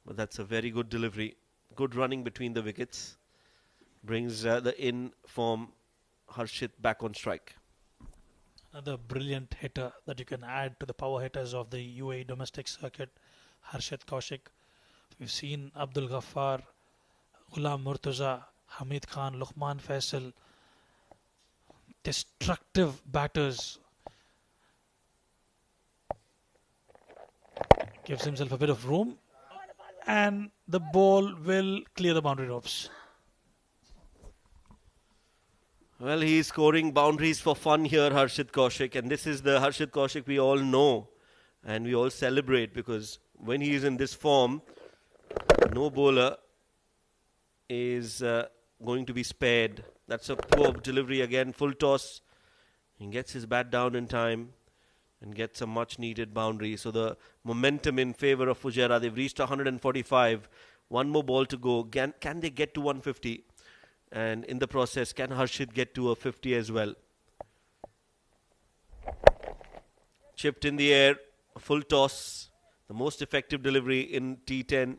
But that's a very good delivery. Good running between the wickets. Brings the in-form Harshit back on strike. Another brilliant hitter that you can add to the power hitters of the UAE domestic circuit, Harshit Kaushik. We've seen Abdul Ghaffar, Ghulam Murtaza, Hamid Khan, Luqman Faisal. Destructive batters. Gives himself a bit of room. And the ball will clear the boundary ropes. Well, he's scoring boundaries for fun here, Harshit Kaushik, and this is the Harshit Kaushik we all know and we all celebrate, because when he is in this form, no bowler is going to be spared. That's a poor delivery again, full toss. He gets his bat down in time and gets a much needed boundary. So the momentum in favour of Fujairah, they've reached 145. One more ball to go. Can they get to 150? And in the process, can Harshit get to a 50 as well? Chipped in the air, a full toss. The most effective delivery in T10.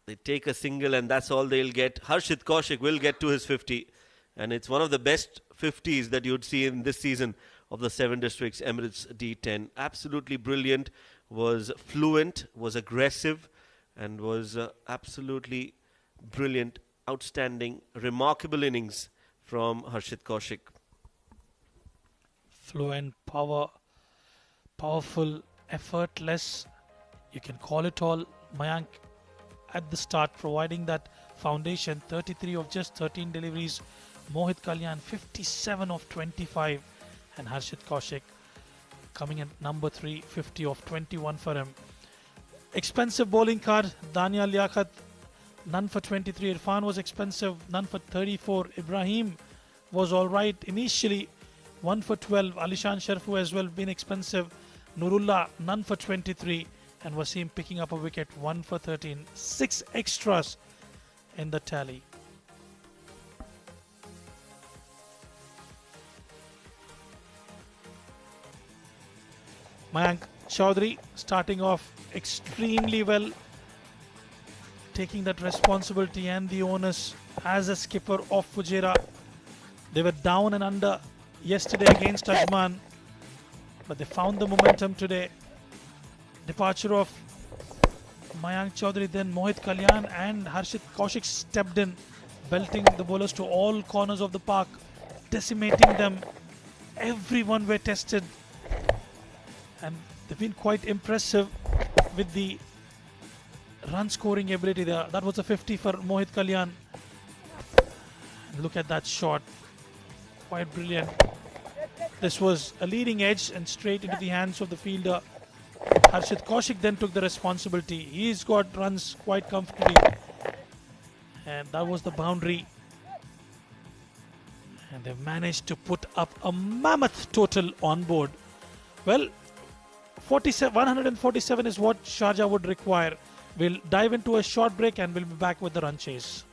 They take a single and that's all they'll get. Harshit Kaushik will get to his 50. And it's one of the best 50s that you'd see in this season of the 7 Districts Emirates D10. Absolutely brilliant, was fluent, was aggressive, and was absolutely brilliant, outstanding, remarkable innings from Harshit Kaushik. Fluent, powerful, effortless. You can call it all. Mayank at the start providing that foundation. 33 of just 13 deliveries. Mohit Kalyan 57 of 25. And Harshit Kaushik coming at number 3, 50 of 21 for him. Expensive bowling card. Daniel Liaquat, none for 23. Irfan was expensive, none for 34. Ibrahim was alright initially, 1 for 12. Alishan Sharfu as well been expensive. Nurullah, none for 23. And Wasim picking up a wicket, 1 for 13. 6 extras in the tally. Mayank Chaudhary starting off extremely well, taking that responsibility and the onus as a skipper of Fujairah. They were down and under yesterday against Ajman, but they found the momentum today. Departure of Mayank Chaudhary, then Mohit Kalyan and Harshit Kaushik stepped in, belting the bowlers to all corners of the park, decimating them. Everyone were tested, and they've been quite impressive with the run scoring ability there. That was a 50 for Mohit Kalyan. And look at that shot, quite brilliant. This was a leading edge and straight into the hands of the fielder. Harshit Kaushik then took the responsibility. He's got runs quite comfortably, and that was the boundary. And they've managed to put up a mammoth total on board. Well, 147 is what Sharjah would require. We'll dive into a short break and we'll be back with the run chase.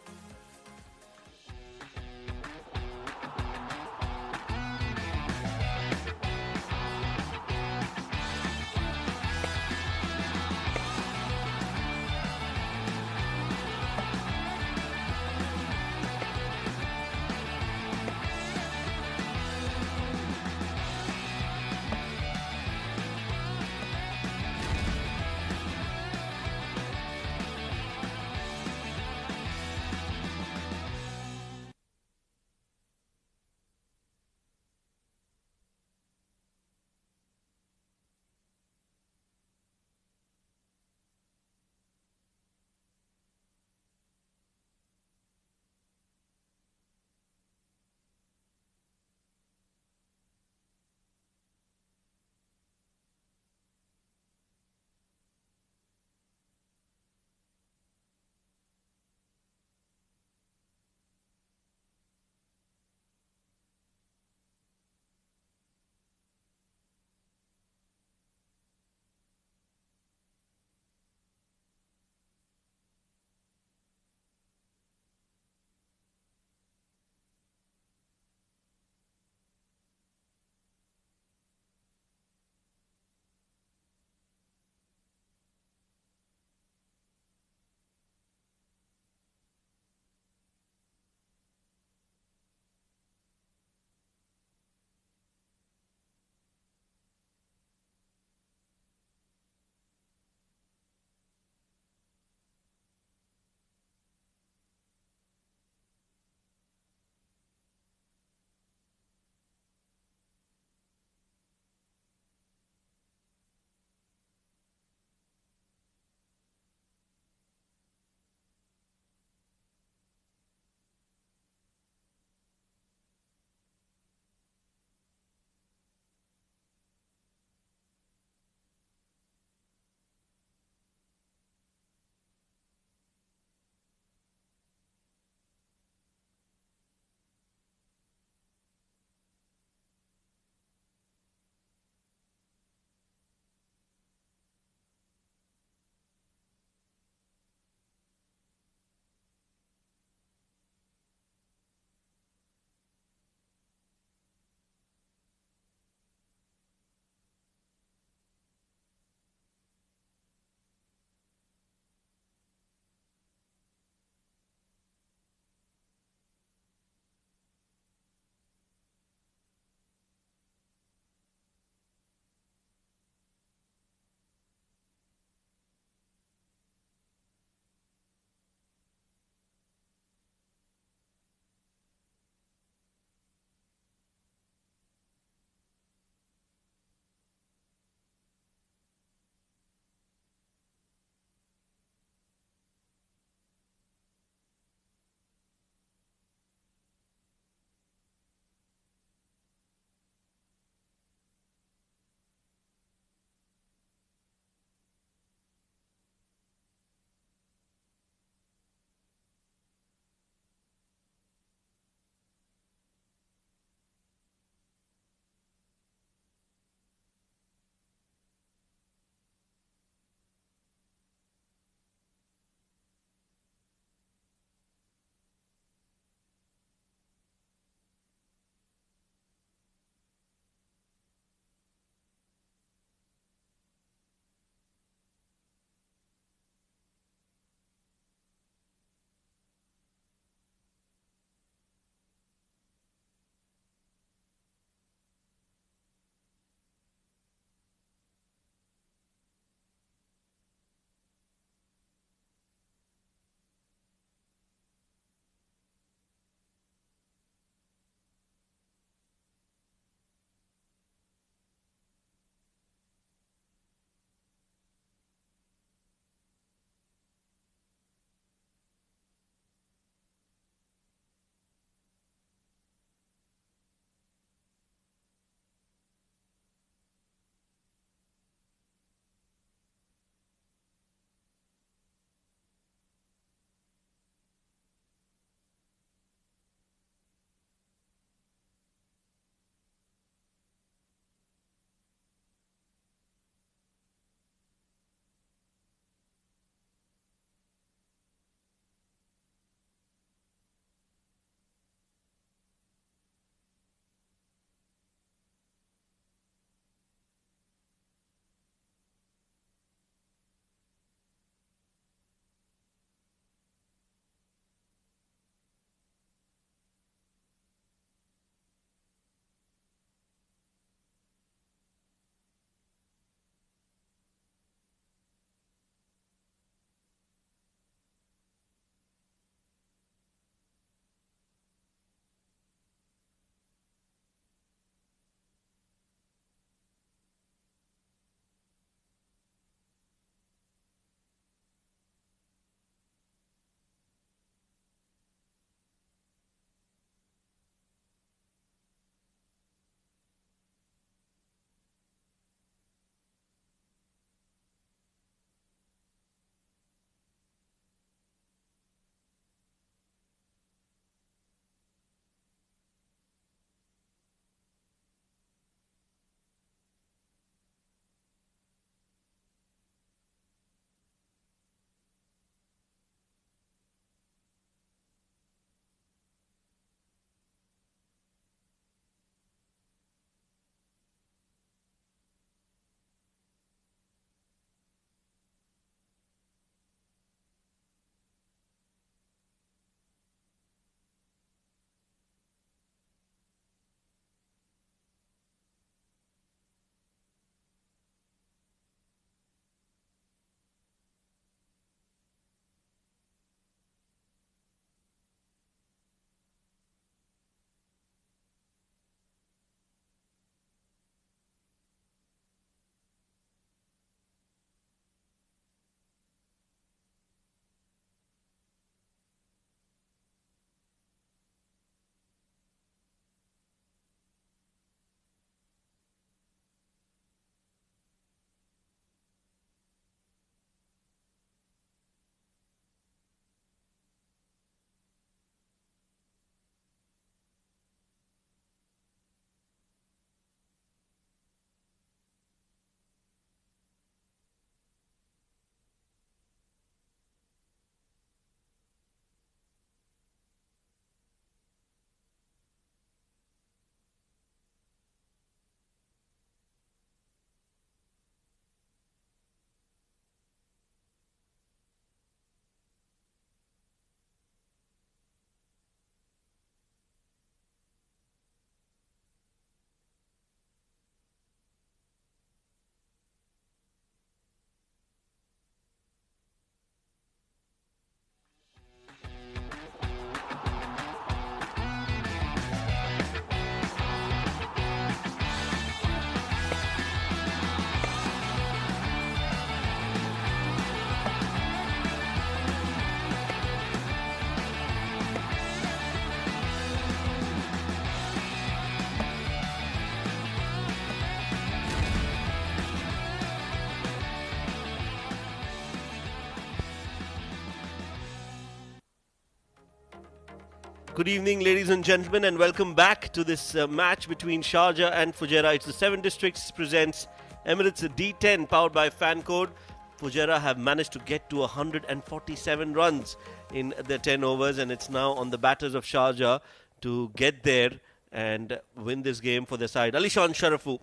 Good evening, ladies and gentlemen, and welcome back to this match between Sharjah and Fujairah. It's the 7 Districts presents Emirates D10 powered by Fancode. Fujairah have managed to get to 147 runs in their 10 overs, and it's now on the batters of Sharjah to get there and win this game for their side. Alishan Sharafu,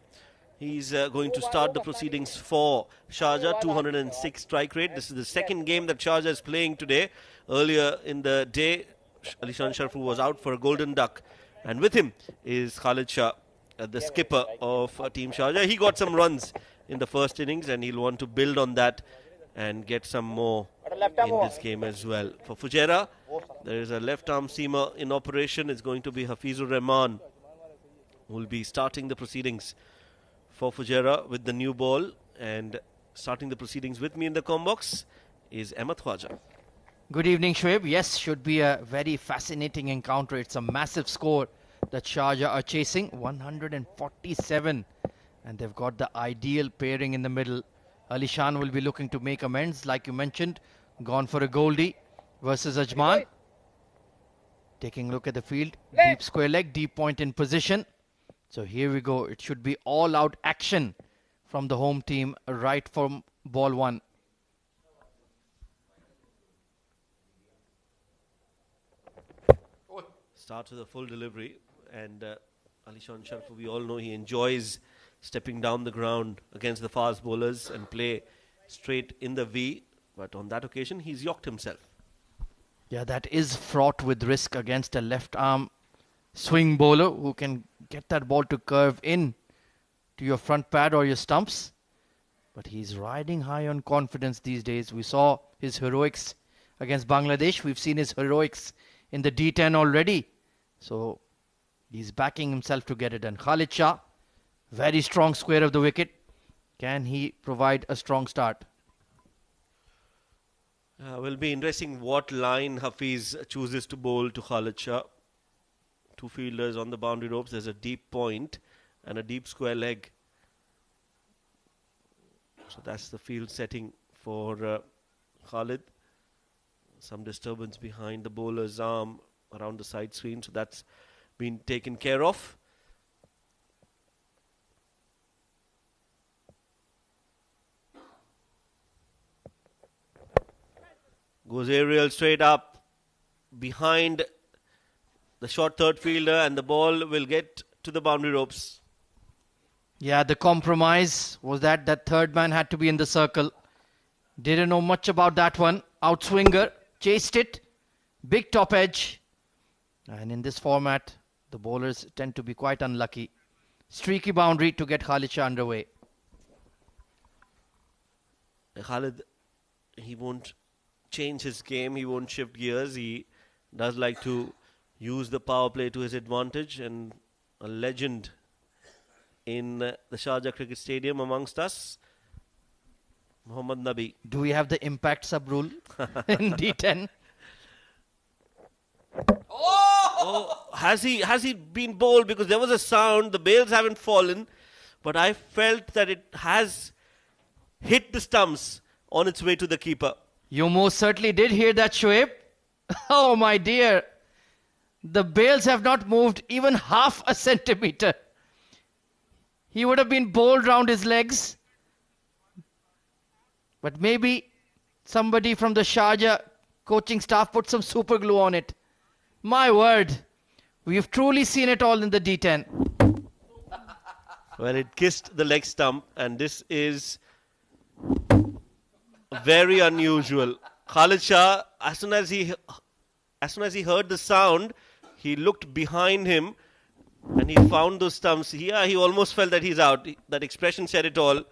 he's going to start the proceedings for Sharjah, 206 strike rate. This is the second game that Sharjah is playing today. Earlier in the day, Alishan Sharafu was out for a golden duck, and with him is Khalid Shah, the skipper of Team Sharjah. He got some runs in the first innings, and he'll want to build on that and get some more in this game as well. For Fujairah, there is a left-arm seamer in operation. It's going to be Hafizur Rahman, who will be starting the proceedings for Fujairah with the new ball. And starting the proceedings with me in the combox is Ahmed Khwaja. Good evening, Shoaib. Yes, should be a very fascinating encounter. It's a massive score that Sharjah are chasing, 147. And they've got the ideal pairing in the middle. Alishan will be looking to make amends, like you mentioned. Gone for a Goldie versus Ajman. Taking a look at the field. Deep square leg, deep point in position. So here we go. It should be all-out action from the home team right from ball one. Start with a full delivery, and Alishan Sharafu, we all know he enjoys stepping down the ground against the fast bowlers and play straight in the V, but on that occasion he's yorked himself. Yeah, that is fraught with risk against a left arm swing bowler who can get that ball to curve in to your front pad or your stumps. But he's riding high on confidence these days. We saw his heroics against Bangladesh. We've seen his heroics in the D10 already. So he's backing himself to get it done. Khalid Shah, very strong square of the wicket. Can he provide a strong start? Will be interesting what line Hafiz chooses to bowl to Khalid Shah. Two fielders on the boundary ropes. There's a deep point and a deep square leg. So that's the field setting for Khalid. Some disturbance behind the bowler's arm around the side screen, so that's been taken care of. Goes aerial straight up behind the short third fielder, and the ball will get to the boundary ropes. Yeah, the compromise was that third man had to be in the circle. Didn't know much about that one. Outswinger, chased it. Big top edge. And in this format, the bowlers tend to be quite unlucky. Streaky boundary to get Khalid Shah underway. Khalid, he won't change his game. He won't shift gears. He does like to use the power play to his advantage. And a legend in the Sharjah Cricket Stadium amongst us, Mohammad Nabi. Do we have the impact sub rule in D10? Oh, has he been bowled? Because there was a sound. The bails haven't fallen, but I felt that it has hit the stumps on its way to the keeper. You most certainly did hear that, Shoaib. Oh, my dear. The bails have not moved even half a centimeter. He would have been bowled round his legs. But maybe somebody from the Sharjah coaching staff put some super glue on it. My word. We've truly seen it all in the D10. Well, it kissed the leg stump, and this is very unusual. Khalid Shah, as soon as he heard the sound, he looked behind him and he found those stumps. He almost felt that he's out. That expression said it all.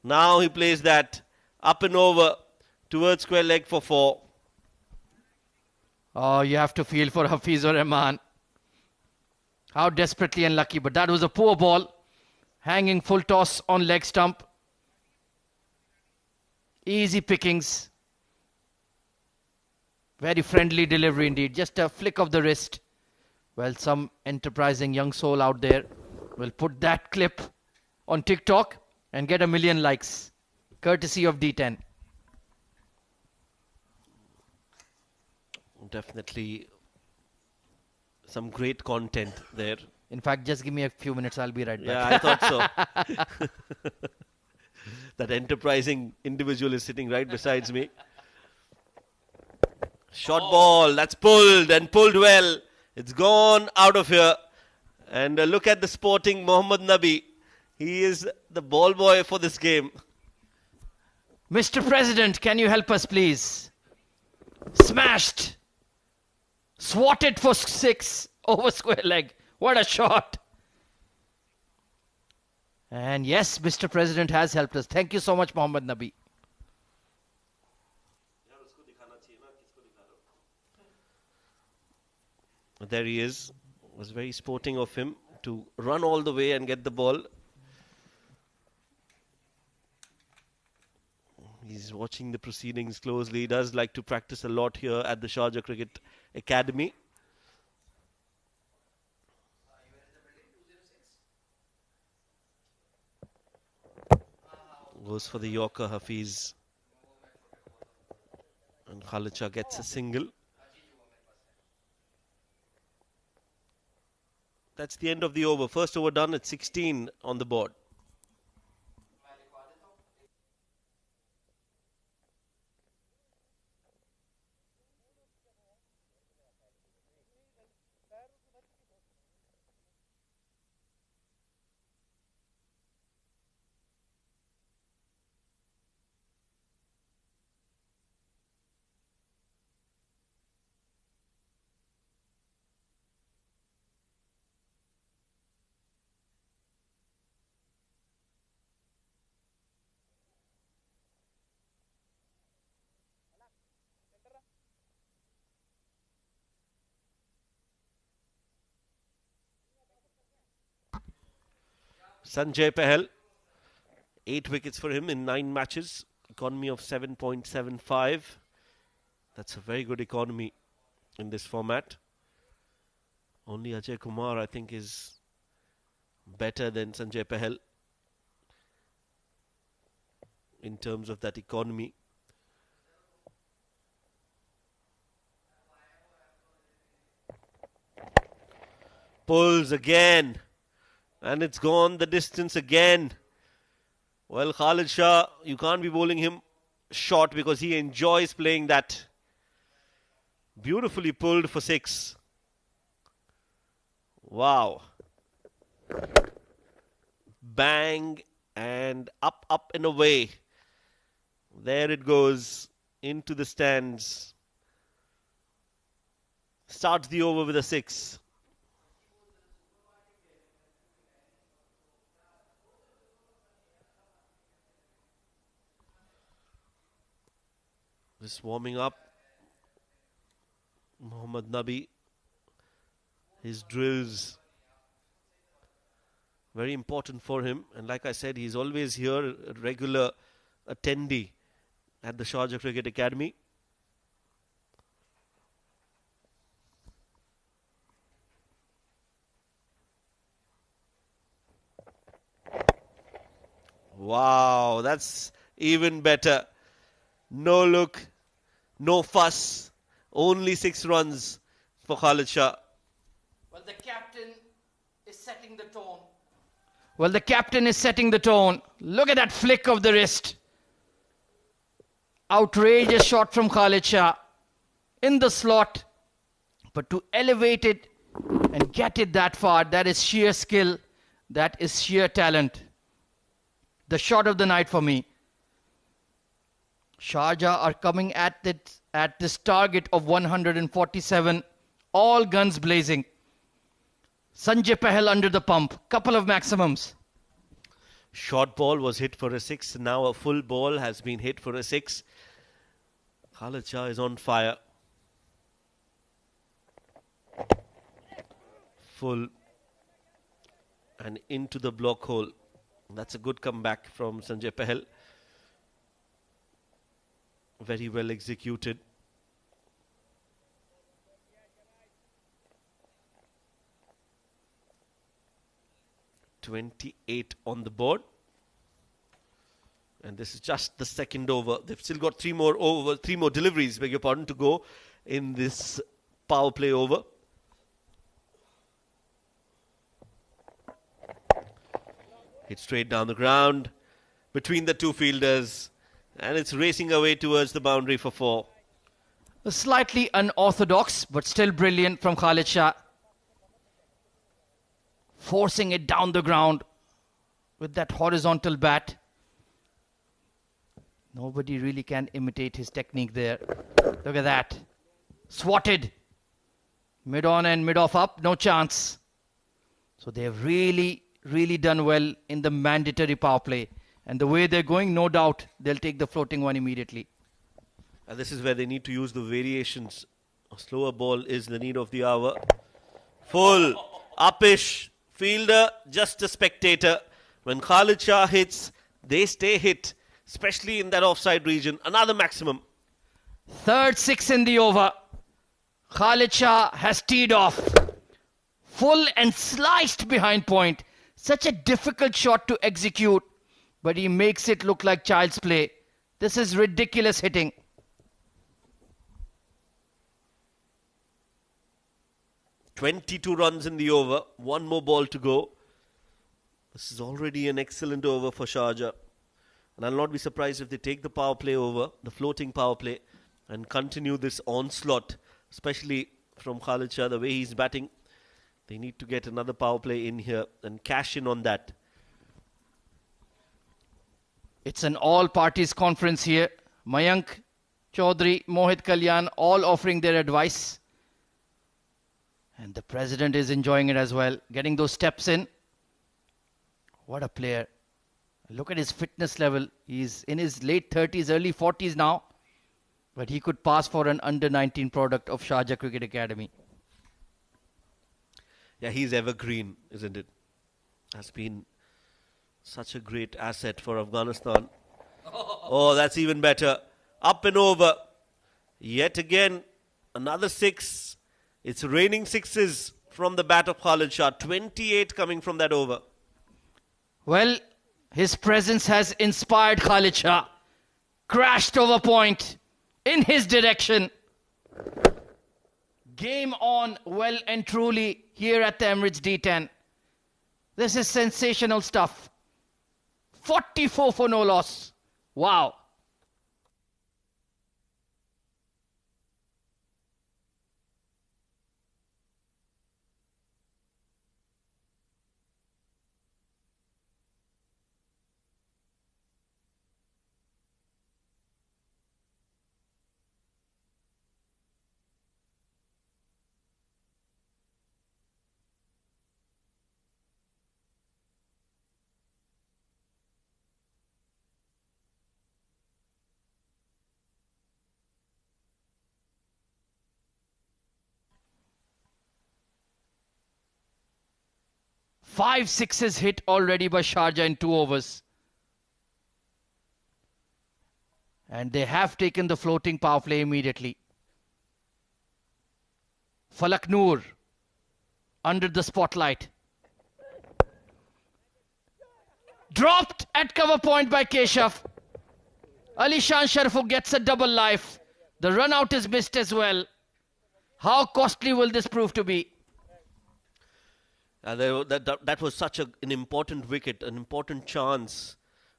Now he plays that up and over towards square leg for 4. Oh, you have to feel for Hafizur Rahman. How desperately unlucky, but that was a poor ball. Hanging full toss on leg stump. Easy pickings. Very friendly delivery indeed. Just a flick of the wrist. Well, some enterprising young soul out there will put that clip on TikTok and get 1 million likes. Courtesy of D10. Definitely Some great content there. In fact, just give me a few minutes. I'll be right Yeah, back. I thought so. That enterprising individual is sitting right besides me. Short ball, that's pulled and pulled well. It's gone out of here. And look at the sporting Mohammad Nabi. He is the ball boy for this game. Mr. President, can you help us, please? Smashed. Swatted for 6 over square leg. What a shot. And yes, Mr. President has helped us. Thank you so much, Mohammad Nabi. There he is. It was very sporting of him to run all the way and get the ball. He's watching the proceedings closely. He does like to practice a lot here at the Sharjah Cricket Academy. Goes for the Yorker, Hafiz. And Khalid Shah gets a single. That's the end of the over. First over done at 16 on the board. Sanjay Pahal, 8 wickets for him in 9 matches. Economy of 7.75. That's a very good economy in this format. Only Ajay Kumar, I think, is better than Sanjay Pahal in terms of that economy. Pulls again. And it's gone the distance again. Well, Khalid Shah, you can't be bowling him short because he enjoys playing that. Beautifully pulled for 6. Wow. Bang and up, up and away. There it goes into the stands. Starts the over with a 6. Just warming up. Mohammad Nabi. His drills. Very important for him. And like I said, he's always here, a regular attendee at the Sharjah Cricket Academy. Wow, that's even better. No look, no fuss, only 6 runs for Khalid Shah. Well, the captain is setting the tone. Well, the captain is setting the tone. Look at that flick of the wrist. Outrageous shot from Khalid Shah in the slot. But to elevate it and get it that far, that is sheer skill. That is sheer talent. The shot of the night for me. Sharjah are coming at this target of 147. All guns blazing. Sanjay Pahal under the pump. Couple of maximums. Short ball was hit for a 6. Now a full ball has been hit for a 6. Khalid Shah is on fire. Full. And into the block hole. That's a good comeback from Sanjay Pahal. Very well executed. .28 on the board. And this is just the second over. They've still got 3 more deliveries, beg your pardon, to go in this power play over. Hit straight down the ground between the two fielders. And it's racing away towards the boundary for 4. Slightly unorthodox, but still brilliant from Khalid Shah. Forcing it down the ground with that horizontal bat. Nobody really can imitate his technique there. Look at that. Swatted. Mid on and mid off up, no chance. So they have really done well in the mandatory power play. And the way they're going, no doubt, they'll take the floating one immediately. And this is where they need to use the variations. A slower ball is the need of the hour. Full, uppish, fielder, just a spectator. When Khalid Shah hits, they stay hit, especially in that offside region. Another maximum. Third 6 in the over. Khalid Shah has teed off. Full and sliced behind point. Such a difficult shot to execute, but he makes it look like child's play. This is ridiculous hitting. "22 runs in the over, one more ball to go." This is already an excellent over for Sharjah. And I'll not be surprised if they take the power play over, the floating power play, and continue this onslaught, especially from Khalid Shah, the way he's batting. They need to get another power play in here and cash in on that. It's an all-parties conference here. Mayank, Chaudhary, Mohit Kalyan, all offering their advice. And the president is enjoying it as well, getting those steps in. What a player. Look at his fitness level. He's in his late 30s, early 40s now. But he could pass for an under-19 product of Sharjah Cricket Academy. Yeah, he's evergreen, isn't it? Has been such a great asset for Afghanistan. Oh, that's even better. Up and over. Yet again, another 6. It's raining 6s from the bat of Khalid Shah. 28 coming from that over. Well, his presence has inspired Khalid Shah. Crashed over point in his direction. Game on well and truly here at the Emirates D10. This is sensational stuff. 44 for no loss. Wow. Five sixes hit already by Sharjah in 2 overs. And they have taken the floating power play immediately. Falak Noor under the spotlight. Dropped at cover point by Keshav. Alishan Sharfu gets a double life. The run out is missed as well. How costly will this prove to be? That was such an important wicket, an important chance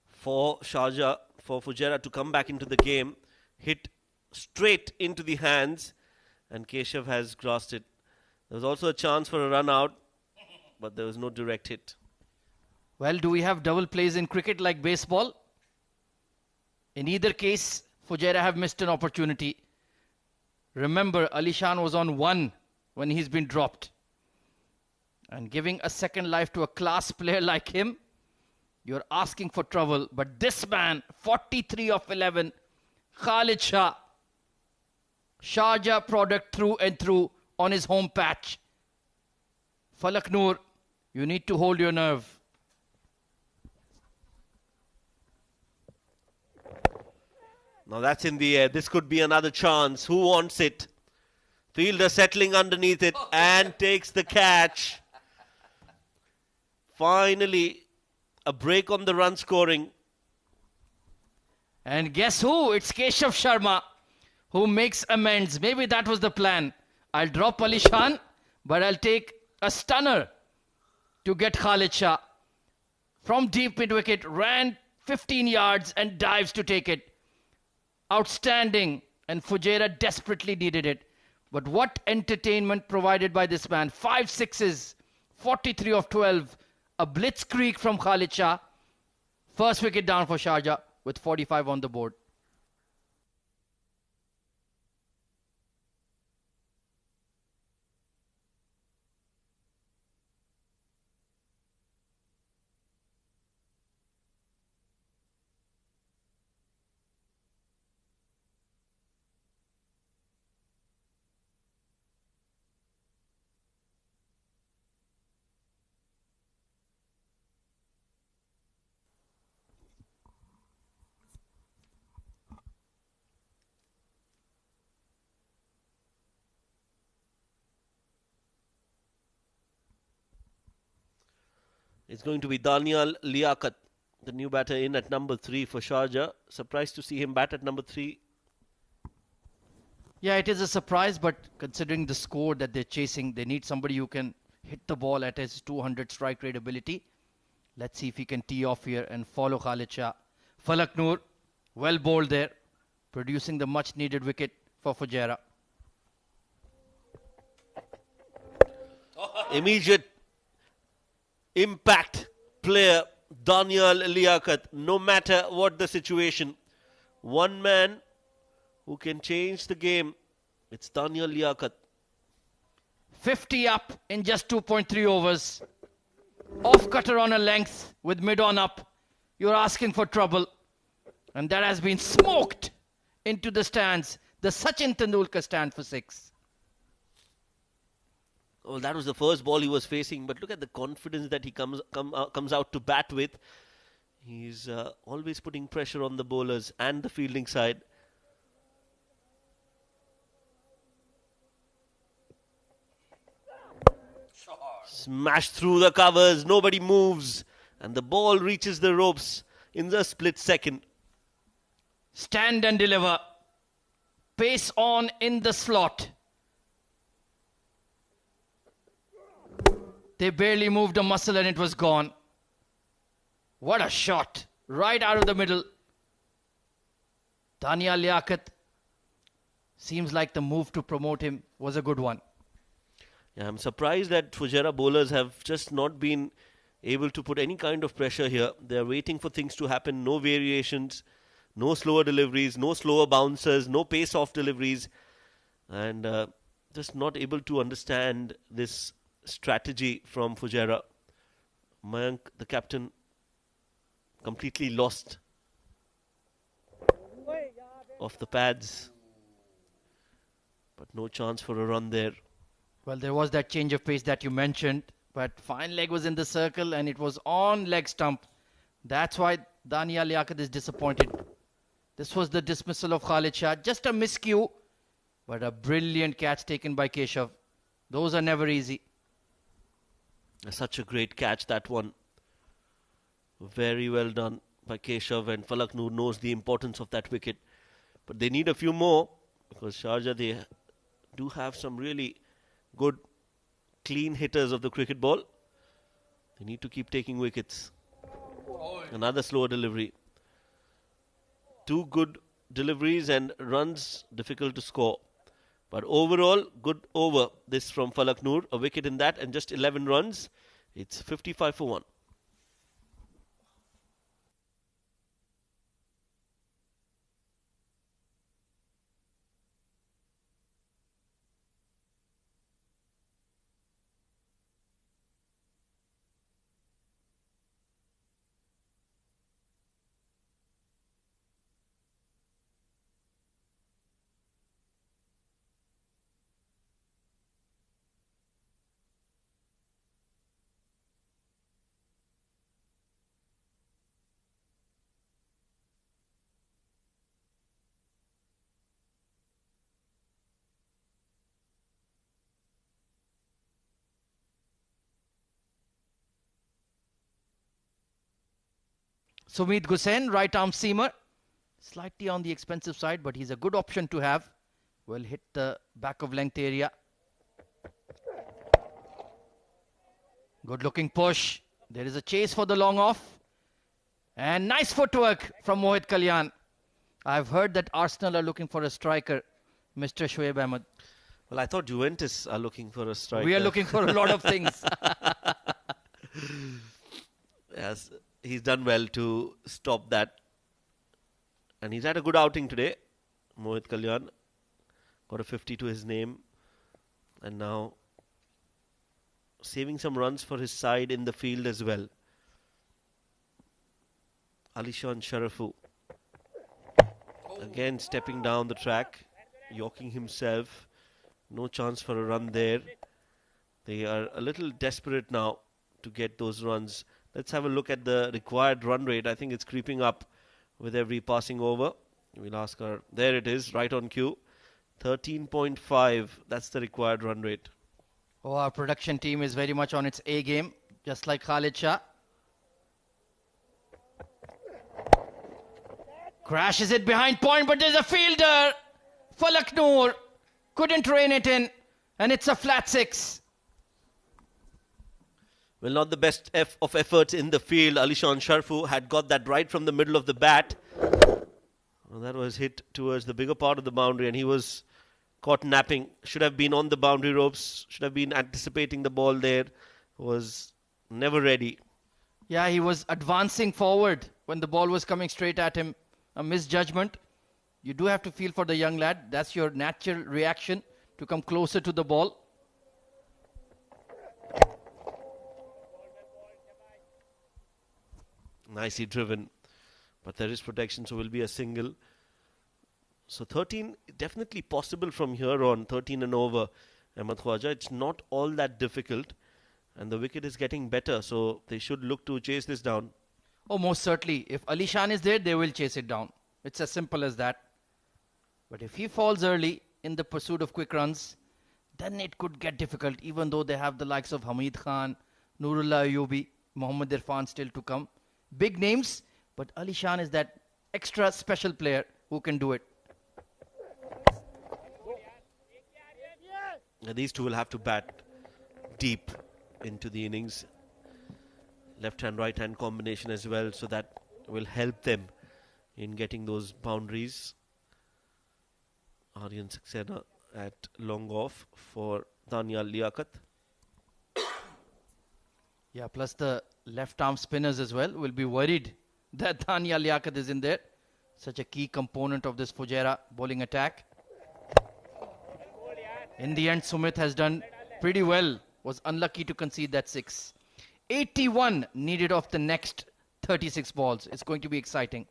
for Sharjah, for Fujairah to come back into the game. Hit straight into the hands, and Keshav has grasped it. There was also a chance for a run out, but there was no direct hit. Well, do we have double plays in cricket like baseball? In either case, Fujairah have missed an opportunity. Remember, Alishan was on 1 when he's been dropped. And giving a second life to a class player like him, you're asking for trouble. But this man, 43 of 11, Khalid Shah, Sharjah product through and through on his home patch. Falak Noor, you need to hold your nerve. Now that's in the air. This could be another chance. Who wants it? Fielder settling underneath it and takes the catch. Finally, a break on the run scoring. And guess who? It's Keshav Sharma who makes amends. Maybe that was the plan. I'll drop Alishan, but I'll take a stunner to get Khalid Shah. from deep mid wicket, ran 15 yards and dives to take it. Outstanding, and Fujairah desperately needed it. But what entertainment provided by this man. 5 sixes, 43 of 12, a blitzkrieg from Khalid Shah. First wicket down for Sharjah with 45 on the board. It's going to be Danial Liaquat, the new batter in at number 3 for Sharjah. Surprised to see him bat at number 3. Yeah, it is a surprise, but considering the score that they're chasing, they need somebody who can hit the ball at his 200 strike rate ability. Let's see if he can tee off here and follow Khalid Shah. Falak Noor, well bowled there, producing the much needed wicket for Fujairah. Immediate impact player Danial Liaquat, no matter what the situation. One man who can change the game. It's Danial Liaquat. 50 up in just 2.3 overs. Off cutter on a length with mid on up. You're asking for trouble. And that has been smoked into the stands. The Sachin Tendulkar stand for 6. Oh, that was the first ball he was facing, but look at the confidence that he comes out to bat with. He's always putting pressure on the bowlers and the fielding side. Smashed through the covers, nobody moves, and the ball reaches the ropes in the split second. Stand and deliver. Pace on in the slot. They barely moved a muscle and it was gone. What a shot. Right out of the middle. Danial Liaquat. Seems like the move to promote him was a good one. Yeah, I'm surprised that Fujairah bowlers have just not been able to put any kind of pressure here. They're waiting for things to happen. No variations. No slower deliveries. No slower bouncers. No pace-off deliveries. And just not able to understand this strategy from Fujairah. Mayank, the captain, completely lost off the pads. But no chance for a run there. Well, there was that change of pace that you mentioned. But fine leg was in the circle and it was on leg stump. That's why Danial Liaquat is disappointed. This was the dismissal of Khalid Shah. Just a miscue. But a brilliant catch taken by Keshav. Those are never easy. Such a great catch, that one. Very well done by Keshav, and Falak Noor knows the importance of that wicket. But they need a few more because Sharjah, they do have some really good, clean hitters of the cricket ball. They need to keep taking wickets. Another slower delivery. 2 good deliveries and runs difficult to score. But overall, good over this from Falak Noor. A wicket in that and just 11 runs. It's 55 for 1. Sumit Gusain, right arm seamer. Slightly on the expensive side, but he's a good option to have. Will hit the back of length area. Good looking push. There is a chase for the long off. And nice footwork from Mohit Kalyan. I've heard that Arsenal are looking for a striker, Mr. Shoaib Ahmed. Well, I thought Juventus are looking for a striker. We are looking for a lot of things. Yes, he's done well to stop that. And he's had a good outing today. Mohit Kalyan got a 50 to his name. And now saving some runs for his side in the field as well. Alishan Sharafu again stepping down the track, yorking himself. No chance for a run there. They are a little desperate now to get those runs. Let's have a look at the required run rate. I think it's creeping up with every passing over. We'll ask her. There it is, right on cue. 13.5. That's the required run rate. Oh, our production team is very much on its A game, just like Khalid Shah. Crashes it behind point, but there's a fielder. Falak Noor couldn't rein it in, and it's a flat 6. Well, not the best of efforts in the field. Alishan Sharfu had got that right from the middle of the bat. Well, that was hit towards the bigger part of the boundary, and he was caught napping. Should have been on the boundary ropes. Should have been anticipating the ball there. Was never ready. Yeah, he was advancing forward when the ball was coming straight at him. A misjudgment. You do have to feel for the young lad. That's your natural reaction, to come closer to the ball. Nicely driven. But there is protection, so will be a single. So 13, definitely possible from here on. 13 and over. Ahmed Khwaja, it's not all that difficult. And the wicket is getting better, so they should look to chase this down. Oh, most certainly. If Ali Shan is there, they will chase it down. It's as simple as that. But if he falls early in the pursuit of quick runs, then it could get difficult, even though they have the likes of Hamid Khan, Nurullah Ayubi, Mohammad Irfan still to come. Big names, but Ali Shan is that extra special player who can do it. Now these two will have to bat deep into the innings. Left-hand, right-hand combination as well, so that will help them in getting those boundaries. Aryan Saxena at long off for Danial Liaquat. Yeah, plus the left-arm spinners as well will be worried that Danial Liaquat is in there. Such a key component of this Fujairah bowling attack. In the end, Sumit has done pretty well. Was unlucky to concede that 6. 81 needed of the next 36 balls. It's going to be exciting.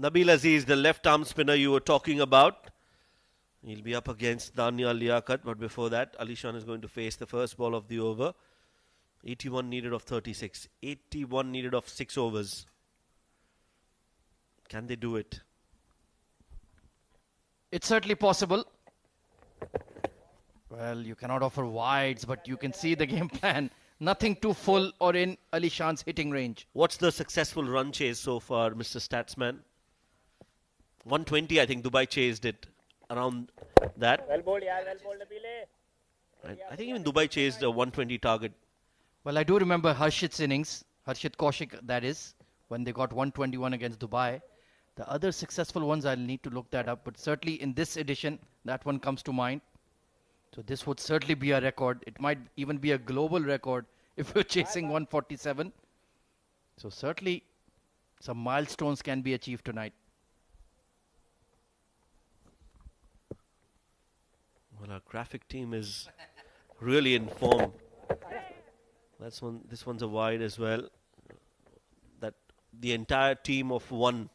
Nabil Aziz, the left-arm spinner you were talking about. He'll be up against Danial Liaquat, but before that, Alishan is going to face the first ball of the over. 81 needed of 36. 81 needed of 6 overs. Can they do it? It's certainly possible. Well, you cannot offer wides, but you can see the game plan. Nothing too full or in Ali Shan's hitting range. What's the successful run chase so far, Mr. Statsman? 120, I think Dubai chased it around that. Well bowled, yaar. Well bowled, Nabile. I think even Dubai chased a 120 target. Well, I do remember Harshit's innings, Harshit Kaushik, that is, when they got 121 against Dubai. The other successful ones, I'll need to look that up. But certainly in this edition, that one comes to mind. So this would certainly be a record. It might even be a global record if you're chasing 147. So certainly some milestones can be achieved tonight. Well, our graphic team is really in form. This one's a wide as well. That the entire team of one.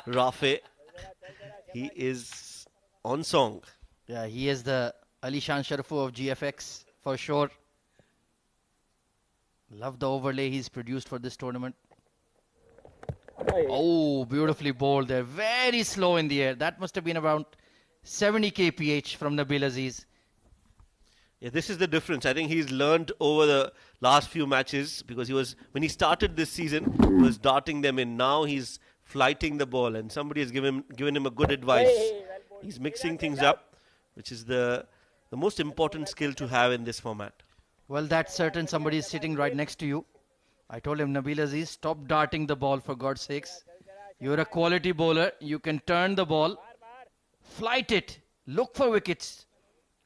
Rafe, he is on song. Yeah, he is the Alishan Sharafu of GFX for sure. Love the overlay he's produced for this tournament. Oh, beautifully bowled there. Very slow in the air. That must have been around 70 kph from Nabil Aziz. Yeah, this is the difference. I think he's learned over the last few matches because when he started this season, he was darting them in. Now he's flighting the ball, and somebody has given him a good advice. He's mixing things up, which is the most important skill to have in this format. Well, that's certain. Somebody is sitting right next to you. I told him, Nabil Aziz, stop darting the ball for God's sakes. You're a quality bowler. You can turn the ball, flight it, look for wickets.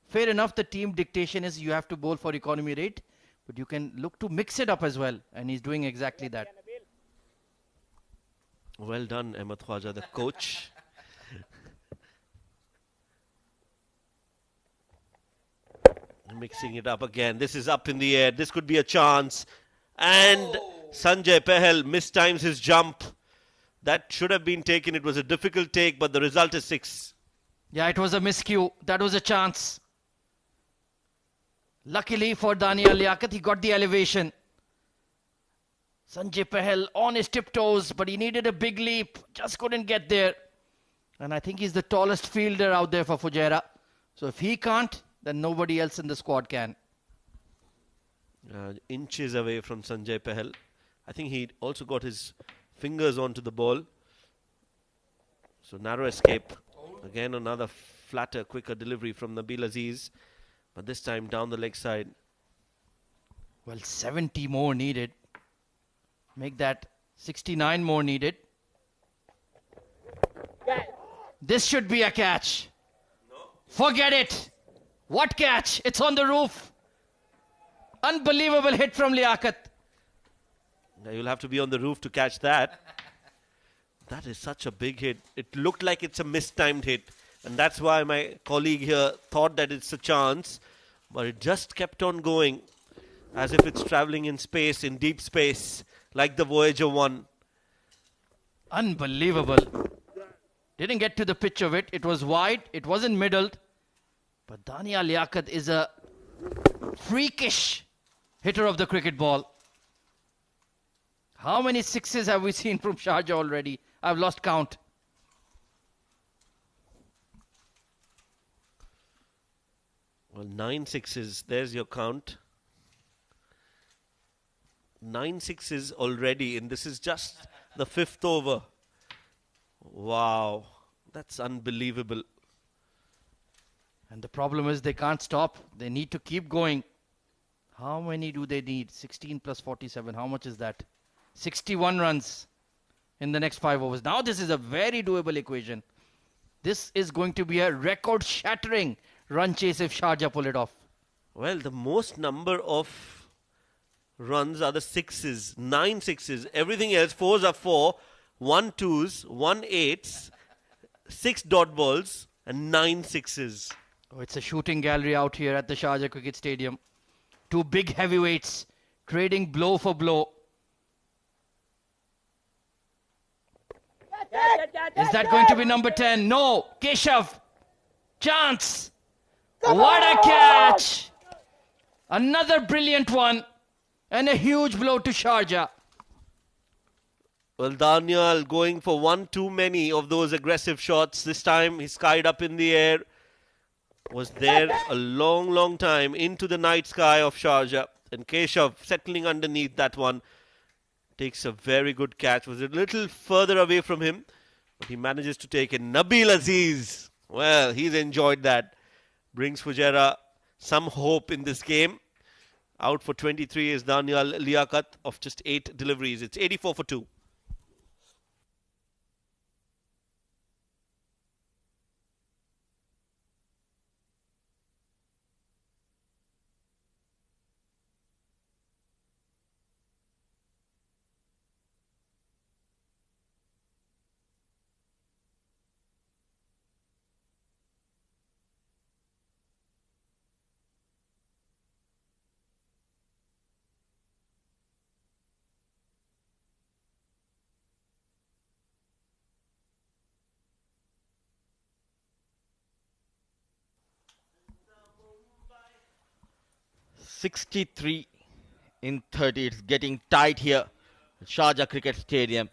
Fair enough, the team dictation is you have to bowl for economy rate, but you can look to mix it up as well, and he's doing exactly that. Well done, Ahmed Khwaja, the coach. Mixing it up again. This is up in the air. This could be a chance. And Sanjay Pahel mistimes his jump. That should have been taken. It was a difficult take, but the result is 6. Yeah, it was a miscue. That was a chance. Luckily for Daniel Liaquat, he got the elevation. Sanjay Pahel on his tiptoes, but he needed a big leap. Just couldn't get there. And I think he's the tallest fielder out there for Fujairah. So if he can't, then nobody else in the squad can. Inches away from Sanjay Pahel. I think he also got his fingers onto the ball. So narrow escape. Again, another flatter, quicker delivery from Nabil Aziz. But this time down the leg side. Well, 70 more needed. Make that 69 more needed. This should be a catch. Forget it. What catch? It's on the roof. Unbelievable hit from Liaquat. Now you'll have to be on the roof to catch that. That is such a big hit. It looked like it's a mistimed hit. And that's why my colleague here thought that it's a chance. But it just kept on going as if it's traveling in space, in deep space, like the Voyager 1. Unbelievable. Didn't get to the pitch of it. It was wide. It wasn't middled. But Dania Liaquat is a freakish hitter of the cricket ball. How many sixes have we seen from Sharjah already? I've lost count. Well, 9 sixes. There's your count. 9 sixes already, and this is just the 5th over. Wow, that's unbelievable. And the problem is they can't stop. They need to keep going. How many do they need? 16 plus 47. How much is that? 61 runs in the next 5 overs. Now this is a very doable equation. This is going to be a record-shattering run chase if Sharjah pull it off. Well, the most number of runs are the sixes. 9 sixes. Everything else, 4s are 4, 1 2s, 1 8s, 6 dot balls, and 9 sixes. Oh, it's a shooting gallery out here at the Sharjah Cricket Stadium. 2 big heavyweights trading blow for blow. Is that going to be number 10? No. Keshav. Chance. What a catch. Another brilliant one. And a huge blow to Sharjah. Well, Daniel going for one too many of those aggressive shots. This time he skied up in the air. Was there a long, long time into the night sky of Sharjah. And Keshav settling underneath that one. Takes a very good catch. Was a little further away from him. But he manages to take it. Nabil Aziz. Well, he's enjoyed that. Brings Fujairah some hope in this game. Out for 23 is Daniel Liaquat of just 8 deliveries. It's 84 for 2. 63 in 30. It's getting tight here at Sharjah Cricket Stadium.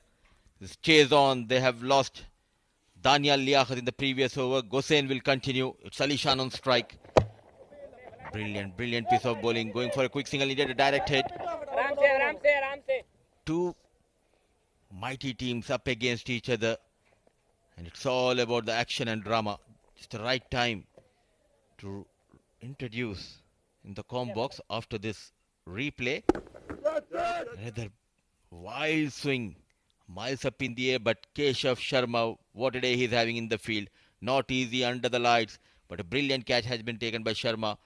This chase on. They have lost Daniel Liaquat in the previous over. Gosain will continue. It's Ali Shan on strike. Brilliant piece of bowling. Going for a quick single. Needed a direct hit. आराम से Two mighty teams up against each other. And it's all about the action and drama. It's the right time to introduce in the com box after this replay. Another wild swing. Miles up in the air, but Keshav Sharma, what a day he's having in the field. Not easy under the lights, but a brilliant catch has been taken by Sharma.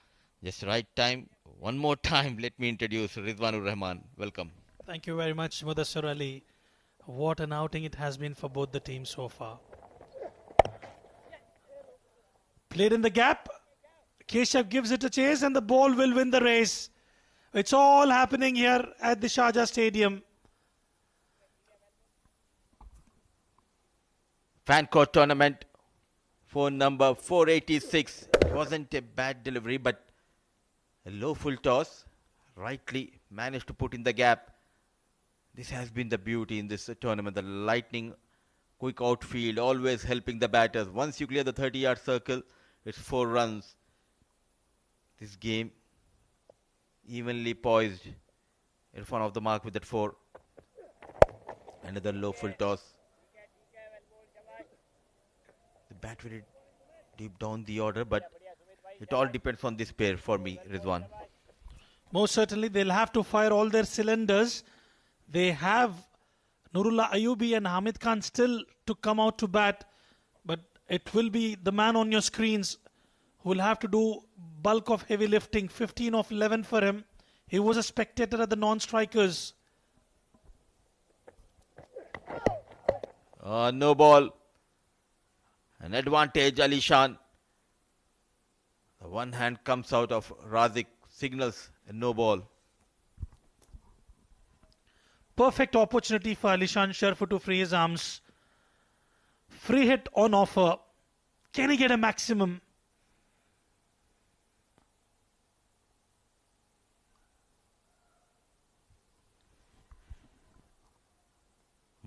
Just right time. One more time, let me introduce Rizwanur Rahman. Welcome. Thank you very much, Mudassar Ali. What an outing it has been for both the teams so far. Played in the gap. Keshav gives it a chase and the ball will win the race. It's all happening here at the Sharjah Stadium. Fancode tournament, phone number 486. It wasn't a bad delivery, but a low full toss. Rightly managed to put in the gap. This has been the beauty in this tournament. The lightning, quick outfield, always helping the batters. Once you clear the 30-yard circle, it's 4 runs. This game evenly poised in front of the mark with that 4. Another low full toss. The bat very deep down the order, but it all depends on this pair for me, Rizwan. Most certainly they'll have to fire all their cylinders. They have Nurullah Ayubi and Hamid Khan still to come out to bat, but it will be the man on your screens who will have to do bulk of heavy lifting. 15 of 11 for him. He was a spectator at the non-strikers. No ball. An advantage, Ali Shan. The one hand comes out of Razik, signals a no ball. Perfect opportunity for Alishan Sharfu to free his arms. Free hit on offer. Can he get a maximum?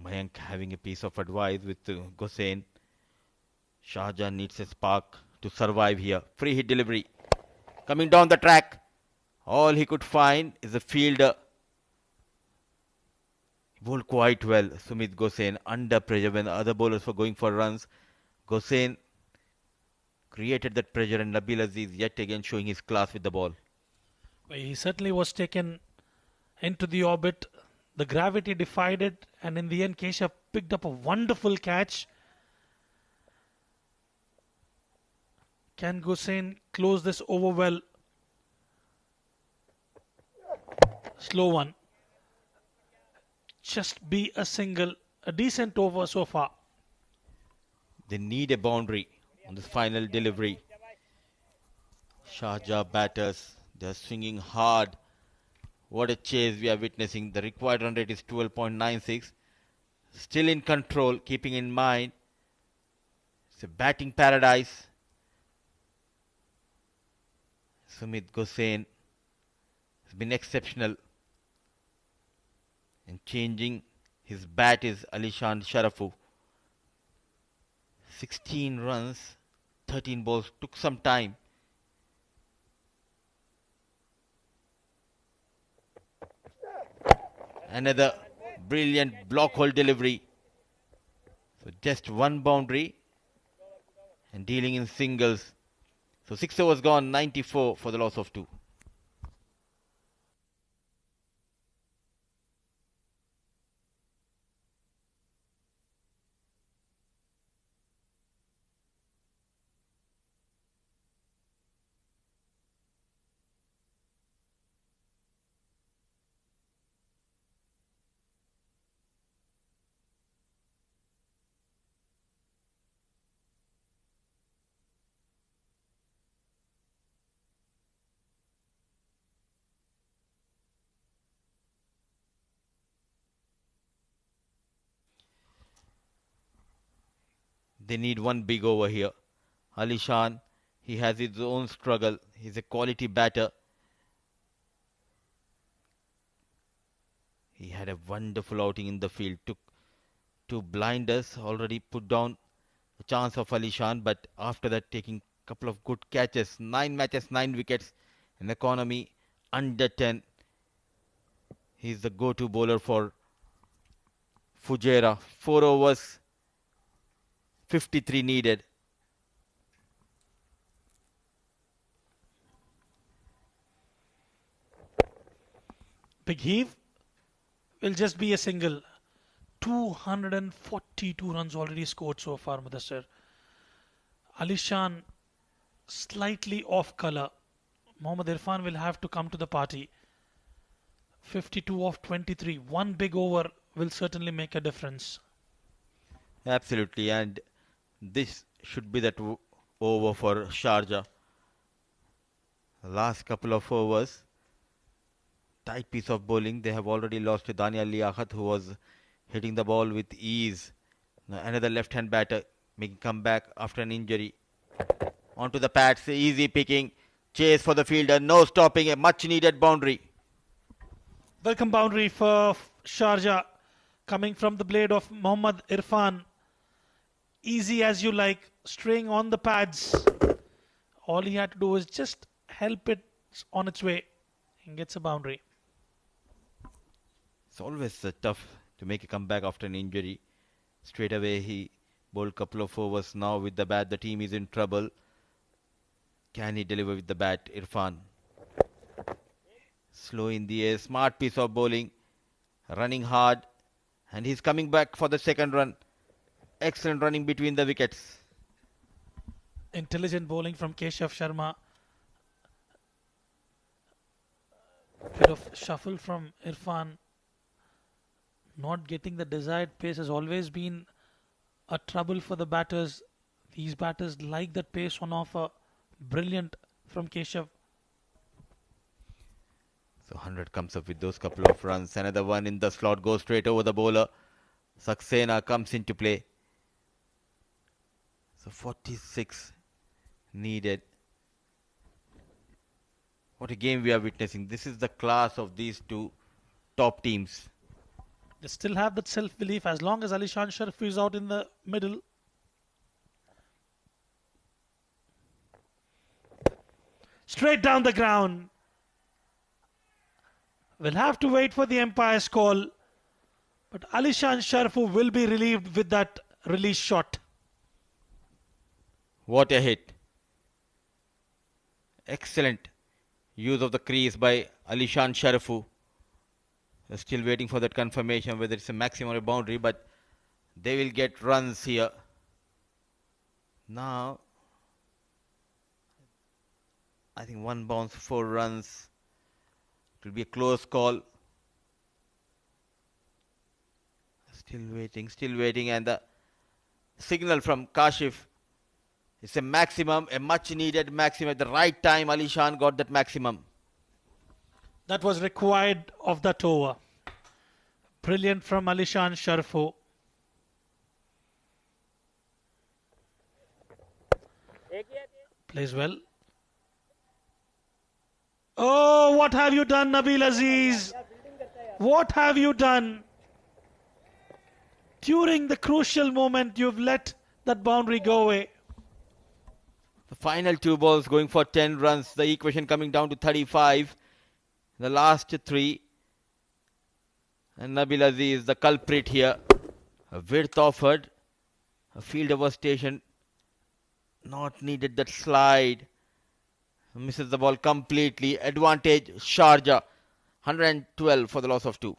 Mayank having a piece of advice with Gosain. Sharjah needs a spark to survive here. Free hit delivery. Coming down the track. All he could find is a fielder. He bowled quite well, Sumit Gosain, under pressure when the other bowlers were going for runs. Gosain created that pressure and Nabil Aziz yet again showing his class with the ball. He certainly was taken into the orbit. The gravity defied it, and in the end Keshav picked up a wonderful catch. Can Gosain close this over well? Slow one. Just be a single. A decent over so far. They need a boundary on this final delivery. Sharjah batters, they're swinging hard. What a chase we are witnessing. The required run rate is 12.96. Still in control, keeping in mind it's a batting paradise. Sumit Gosain has been exceptional. And changing his bat is Alishan Sharafu. 16 runs, 13 balls. Took some time. Another brilliant block hole delivery. So just one boundary and dealing in singles. So 6 overs gone, 94 for the loss of 2. They need one big over here. Ali Shan, he has his own struggle. He's a quality batter. He had a wonderful outing in the field. Took two blinders, already put down the chance of Ali Shan, but after that taking a couple of good catches. 9 matches, 9 wickets. An economy under 10. He's the go-to bowler for Fujairah. 4 overs, 53 needed. Big heave will just be a single. 242 runs already scored so far, Mudassir. Ali Shan slightly off colour. Mohammad Irfan will have to come to the party. 52 off 23. One big over will certainly make a difference. Absolutely, and this should be that over for Sharjah. The last couple of overs, tight piece of bowling. They have already lost to Daniel Liaquat, who was hitting the ball with ease. Now another left-hand batter making comeback after an injury. Onto the pads, easy picking, chase for the fielder, no stopping, a much-needed boundary. Welcome boundary for Sharjah, coming from the blade of Mohammad Irfan. Easy as you like, straying on the pads. All he had to do was just help it on its way and gets a boundary. It's always tough to make a comeback after an injury. Straight away he bowled a couple of overs. Now with the bat the team is in trouble. Can he deliver with the bat? Irfan. Slow in the air, smart piece of bowling. Running hard. And he's coming back for the second run. Excellent running between the wickets. Intelligent bowling from Keshav Sharma. Bit of shuffle from Irfan. Not getting the desired pace has always been a trouble for the batters. These batters like that pace on offer. Brilliant from Keshav. So 100 comes up with those couple of runs. Another one in the slot goes straight over the bowler. Saxena comes into play. So 46 needed. What a game we are witnessing. This is the class of these two top teams. They still have that self-belief as long as Ali Shan Sharif is out in the middle. Straight down the ground. We'll have to wait for the umpire's call. But Ali Shan Sharif will be relieved with that release shot. What a hit. Excellent use of the crease by Alishan Sharifu. Still waiting for that confirmation whether it's a maximum or a boundary, but they will get runs here. Now, I think one bounce, 4 runs. It will be a close call. Still waiting, and the signal from Kashif. It's a maximum, a much needed maximum. At the right time, Ali Shan got that maximum. That was required of that over. Brilliant from Ali Shan Sharif. Plays well. Oh, what have you done, Nabil Aziz? What have you done? During the crucial moment, you've let that boundary go away. The final 2 balls going for 10 runs. The equation coming down to 35. The last 3. And Nabil Aziz, the culprit here. A width offered. A fielder was stationed. Not needed that slide. Misses the ball completely. Advantage Sharjah. 112 for the loss of 2.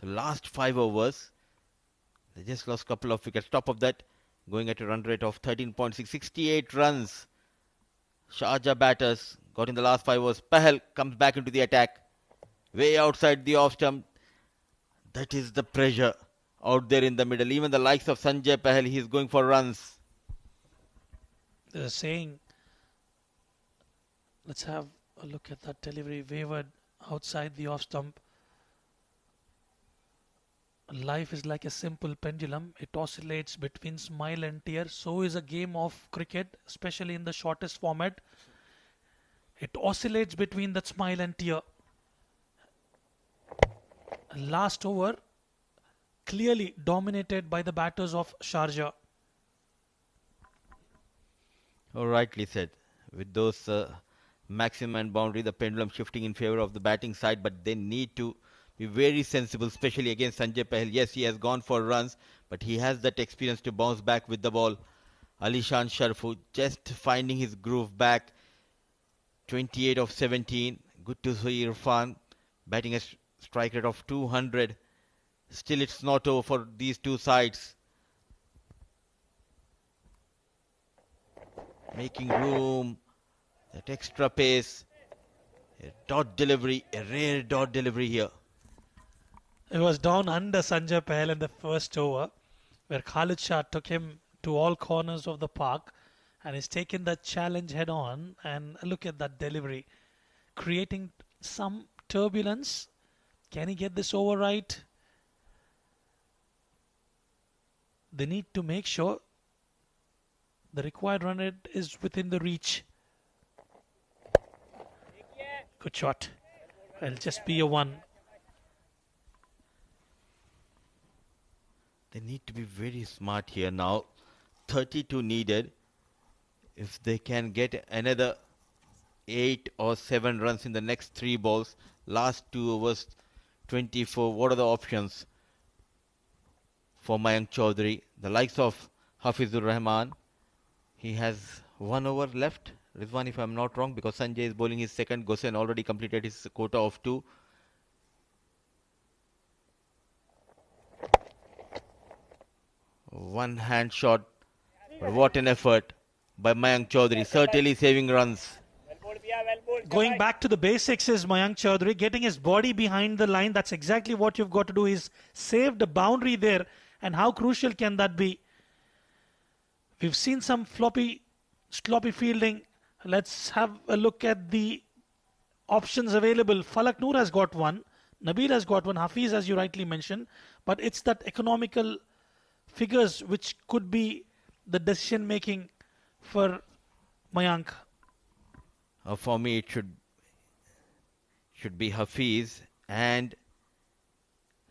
The last 5 overs, they just lost a couple of wickets. Top of that, going at a run rate of 13.6, 68 runs. Sharjah batters got in the last 5 overs. Pahal comes back into the attack, way outside the off stump. That is the pressure out there in the middle. Even the likes of Sanjay Pahal, he is going for runs. There's a saying, let's have a look at that delivery, wavered outside the off stump. Life is like a simple pendulum. It oscillates between smile and tear. So is a game of cricket, especially in the shortest format. It oscillates between that smile and tear. Last over, clearly dominated by the batters of Sharjah. Oh, rightly said. With those maximum and boundary, the pendulum shifting in favor of the batting side, but they need to be very sensible, especially against Sanjay Pahal. Yes, he has gone for runs, but he has that experience to bounce back with the ball. Alishan Sharfu just finding his groove back. 28 of 17. Good to see Irfan batting a strike rate of 200. Still, it's not over for these two sides. Making room, that extra pace, a dot delivery, a rare dot delivery here. It was down under Sanjay Pahal in the first over, where Khalid Shah took him to all corners of the park and he's taken that challenge head on. And look at that delivery, creating some turbulence. Can he get this over right? They need to make sure the required run rate is within the reach. Good shot. It'll just be a 1. They need to be very smart here now. 32 needed. If they can get another 8 or 7 runs in the next 3 balls, last 2 overs, 24, what are the options for Mayank Chaudhary? The likes of Hafizur Rahman. He has 1 over left. Rizwan, if I'm not wrong, because Sanjay is bowling his second. Gosen already completed his quota of 2. One hand shot. But what an effort by Mayank Chaudhary. Certainly saving runs. Going back to the basics is Mayank Chaudhary, getting his body behind the line. That's exactly what you've got to do. He's saved a boundary there. And how crucial can that be? We've seen some sloppy fielding. Let's have a look at the options available. Falak Noor has got 1. Nabil has got 1. Hafiz, as you rightly mentioned. But it's that economical figures which could be the decision making for Mayank. For me, it should be Hafiz and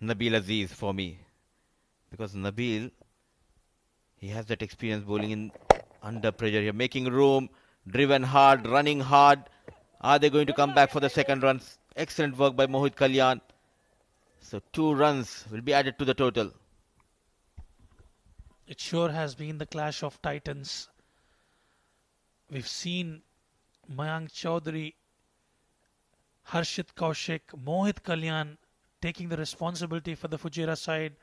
Nabil Aziz for me. Because Nabil, he has that experience bowling in under pressure here, making room, driven hard, running hard. Are they going to come back for the second runs? Excellent work by Mohit Kalyan. So 2 runs will be added to the total. It sure has been the clash of titans. We've seen Mayank Chaudhary, Harshit Kaushik, Mohit Kalyan taking the responsibility for the Fujairah side.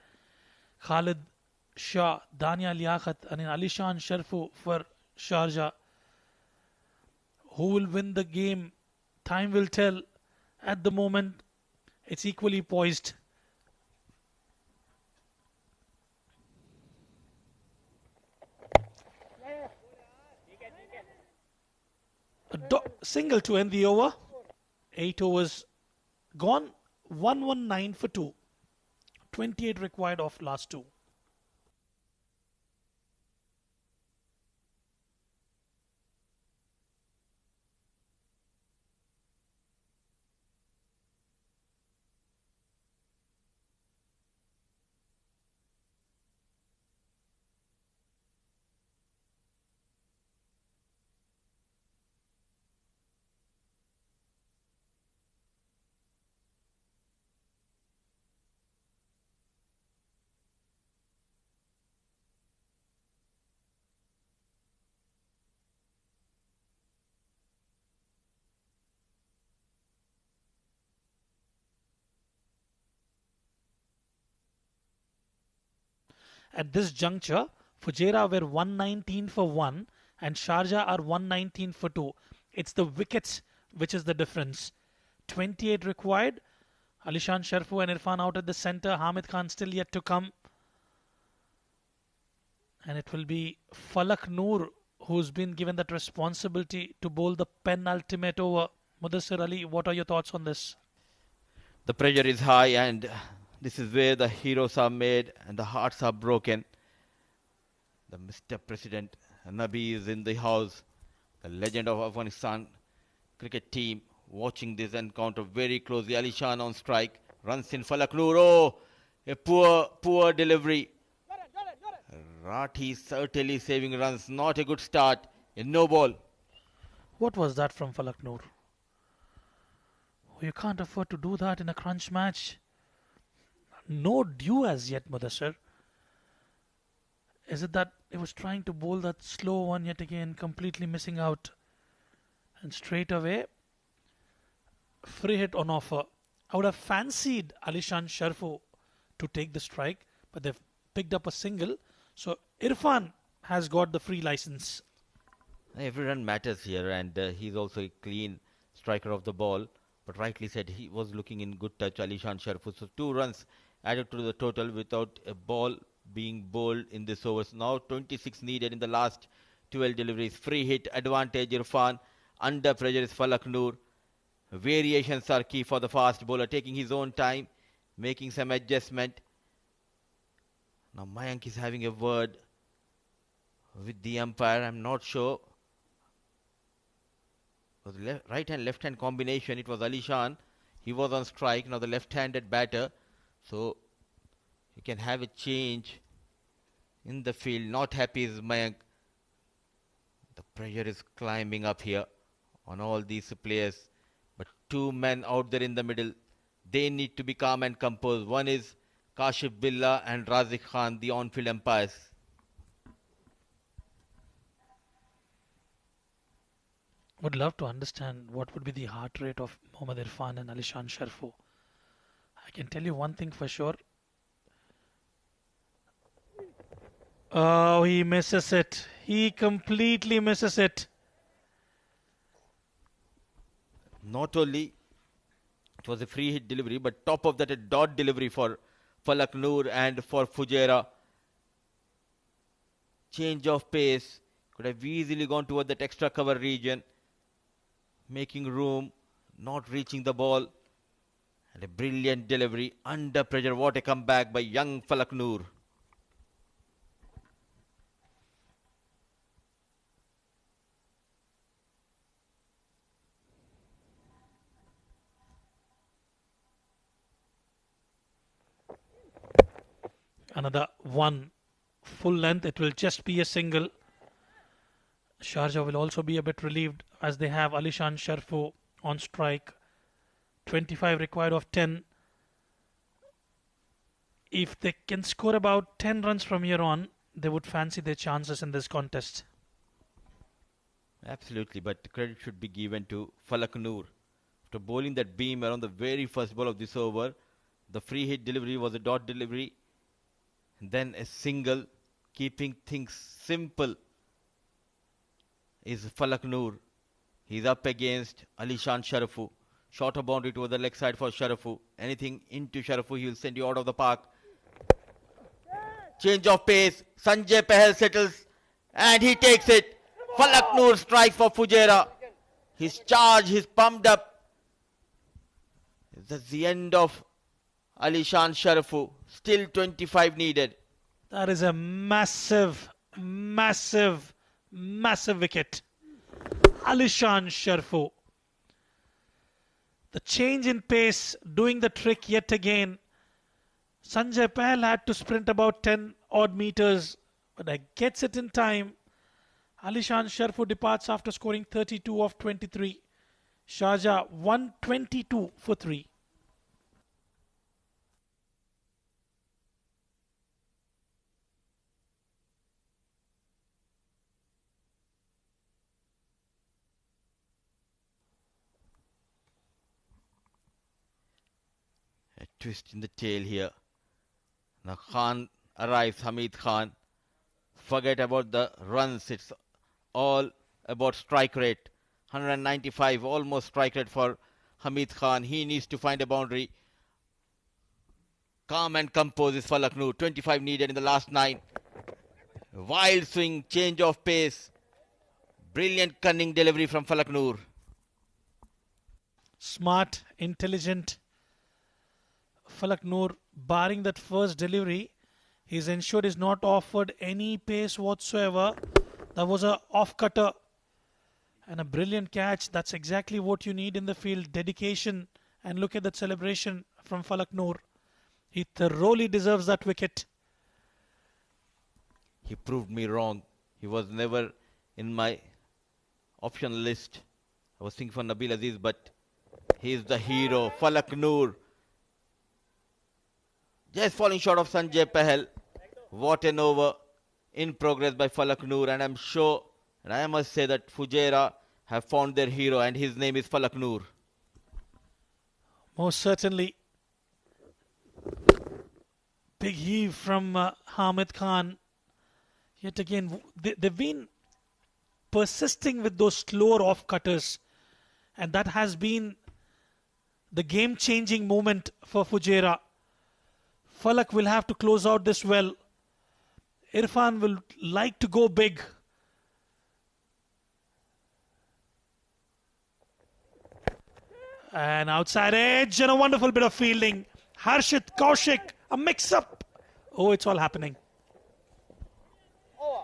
Khalid Shah, Dania Liaquat and Alishan Sharfu for Sharjah. Who will win the game? Time will tell. At the moment, it's equally poised. A single to end the over. 8 overs gone. 119 for 2. 28 required of last 2. At this juncture, Fujairah were 119 for 1 and Sharjah are 119 for 2. It's the wickets which is the difference. 28 required. Alishan Sharfu and Irfan out at the centre. Hamid Khan still yet to come. And it will be Falak Noor who's been given that responsibility to bowl the penultimate over. Mudassir Ali, what are your thoughts on this? The pressure is high, and this is where the heroes are made and the hearts are broken. The Mr. President Nabi is in the house. The legend of Afghanistan cricket team watching this encounter very closely. Ali Shan on strike. Runs in Falak Noor. Oh, a poor delivery. Rathi certainly saving runs. Not a good start. A no ball. What was that from Falak Noor? You can't afford to do that in a crunch match. No due as yet, Mudassir. Is it that he was trying to bowl that slow one yet again, completely missing out? And straight away, free hit on offer. I would have fancied Alishan Sharfu to take the strike, but they've picked up a single. So Irfan has got the free license. Every run matters here, and he's also a clean striker of the ball. But rightly said, he was looking in good touch, Alishan Sharfu. So 2 runs added to the total without a ball being bowled in this overs. Now 26 needed in the last 12 deliveries. Free hit, advantage Irfan. Under pressure is Falak Noor. Variations are key for the fast bowler, taking his own time, making some adjustment. Now Mayank is having a word with the umpire. I'm not sure. The right hand left hand combination, it was Alishan. He was on strike. Now the left handed batter. So you can have a change in the field. Not happy is Mayank. The pressure is climbing up here on all these players. But 2 men out there in the middle. They need to be calm and composed. One is Kashif Billah and Razik Khan, the on-field umpires. Would love to understand what would be the heart rate of Mohammad Irfan and Alishan Sharfu. I can tell you one thing for sure. Oh, he misses it. He completely misses it. Not only it was a free hit delivery, but top of that a dot delivery for Falak Noor and for Fujairah. Change of pace. Could have easily gone toward that extra cover region. Making room, not reaching the ball. And a brilliant delivery under pressure. What a comeback by young Falak Noor. Another one full length. It will just be a single. Sharjah will also be a bit relieved as they have Alishan Sharfu on strike. 25 required of 10. If they can score about 10 runs from here on, they would fancy their chances in this contest. Absolutely, but credit should be given to Falak Noor. After bowling that beam around the very first ball of this over, the free hit delivery was a dot delivery. Then a single, keeping things simple, is Falak Noor. He's up against Alishan Sharfu. Shorter boundary to the leg side for Sharafu. Anything into Sharafu, he will send you out of the park. Change of pace. Sanjay Pahal settles and he takes it. Falak Noor strikes for Fujairah. His charge, he's pumped up. That's the end of Alishan Sharafu. Still 25 needed. That is a massive, massive, massive wicket. Alishan Sharfu. The change in pace doing the trick yet again. Sanjay Pahal had to sprint about 10 odd meters, but gets it in time. Alishan Sharfu departs after scoring 32 of 23. Sharjah 122 for 3. A twist in the tail here. Now Khan arrives, Hamid Khan. Forget about the runs. It's all about strike rate. 195, almost strike rate for Hamid Khan. He needs to find a boundary. Calm and compose is Falak Noor. 25 needed in the last 9. Wild swing, change of pace. Brilliant cunning delivery from Falak Noor. Smart, intelligent. Falak Noor, barring that first delivery, he's ensured he's not offered any pace whatsoever. That was a off cutter and a brilliant catch. That's exactly what you need in the field. Dedication. And look at that celebration from Falak Noor. He thoroughly deserves that wicket. He proved me wrong. He was never in my option list. I was thinking for Nabil Aziz, but he is the hero. Falak Noor. Just falling short of Sanjay Pahal. What an over in progress by Falak Noor. And I'm sure, and I must say that Fujairah have found their hero, and his name is Falak Noor. Most certainly. Big heave from Hamid Khan. Yet again, they've been persisting with those slower off cutters. And that has been the game-changing moment for Fujairah. Falak will have to close out this well. Irfan will like to go big. And outside edge and a wonderful bit of fielding. Harshit Kaushik, a mix-up. Oh, it's all happening.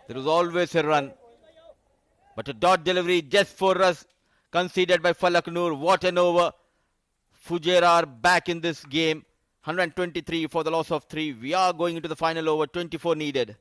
There was always a run. But a dot delivery just for us conceded by Falak Noor. What an over. Fujairah are back in this game. 123 for the loss of 3. We are going into the final over. 24 needed.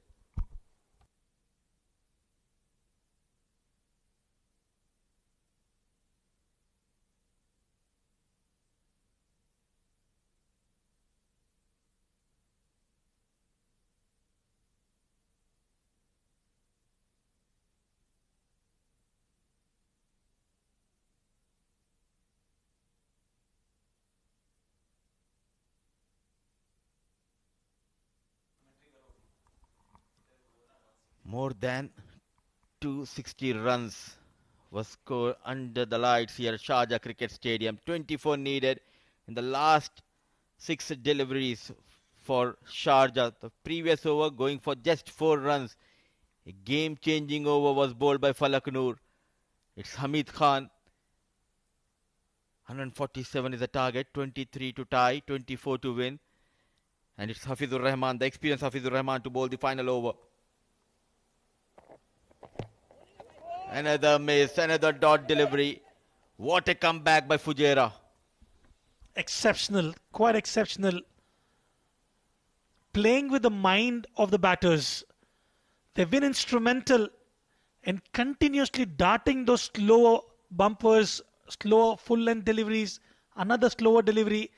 More than 260 runs was scored under the lights here at Sharjah Cricket Stadium. 24 needed in the last 6 deliveries for Sharjah. The previous over going for just 4 runs. A game-changing over was bowled by Falak Noor. It's Hamid Khan. 147 is the target. 23 to tie. 24 to win. And it's Hafizur Rahman, the experienced Hafizur Rahman, to bowl the final over. Another miss, another dot delivery. What a comeback by Fujairah. Exceptional, quite exceptional. Playing with the mind of the batters. They've been instrumental in continuously darting those slower bumpers, slower full-length deliveries, another slower delivery.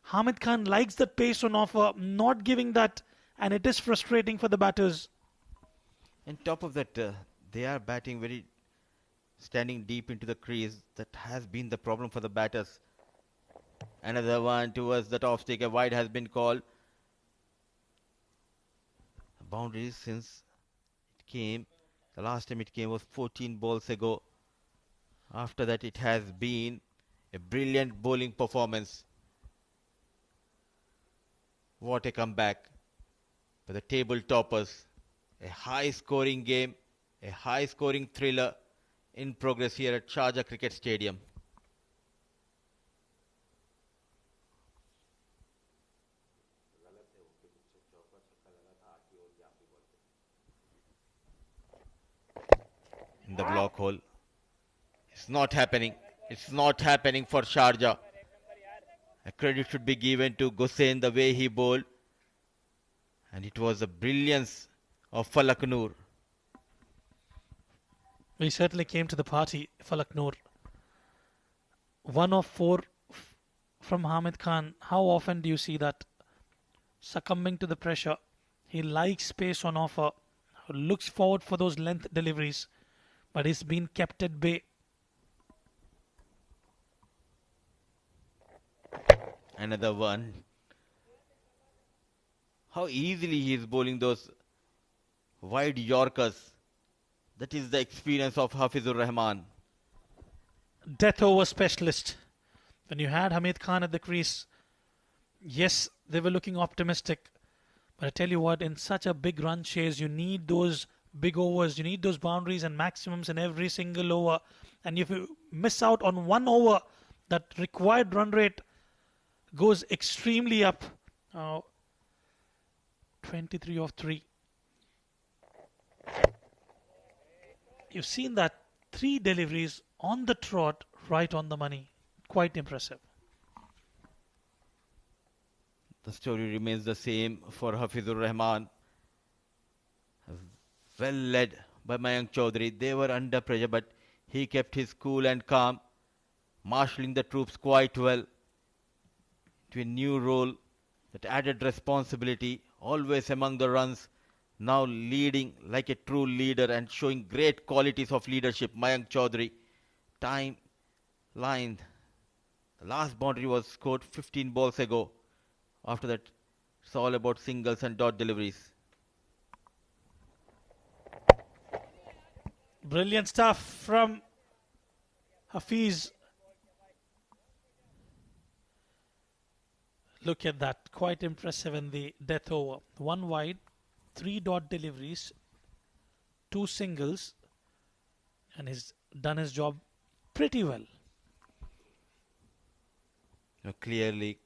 Hamid Khan likes the pace on offer, not giving that, and it is frustrating for the batters. On top of that, they are batting very standing deep into the crease. That has been the problem for the batters. Another one towards the top stick. A wide has been called. Boundaries since it came. The last time it came was 14 balls ago. After that, it has been a brilliant bowling performance. What a comeback for the table toppers. A high-scoring game, a high-scoring thriller in progress here at Sharjah Cricket Stadium. In the block hole. It's not happening. It's not happening for Sharjah. A credit should be given to Gossain the way he bowled. And it was the brilliance of Falak Noor. We certainly came to the party, Falak Noor. 1 of 4 from Hamid Khan. How often do you see that? Succumbing to the pressure. He likes space on offer. Looks forward for those length deliveries. But he's been kept at bay. Another one. How easily he is bowling those wide Yorkers. That is the experience of Hafizur Rahman. Death over specialist. When you had Hamid Khan at the crease, yes, they were looking optimistic. But I tell you what, in such a big run chase, you need those big overs. You need those boundaries and maximums in every single over. And if you miss out on one over, that required run rate goes extremely up. 23 of 3. You've seen that 3 deliveries on the trot, right on the money. Quite impressive. The story remains the same for Hafizur Rahman. Well led by Mayank Chaudhary. They were under pressure, but he kept his cool and calm, marshalling the troops quite well to a new role that added responsibility, always among the runs, now leading like a true leader and showing great qualities of leadership. Mayank Chaudhary, time line. The last boundary was scored 15 balls ago. After that, it's all about singles and dot deliveries. Brilliant stuff from Hafiz. Look at that. Quite impressive in the death over. 1 wide, 3 dot deliveries, 2 singles, and he's done his job pretty well. Clearly,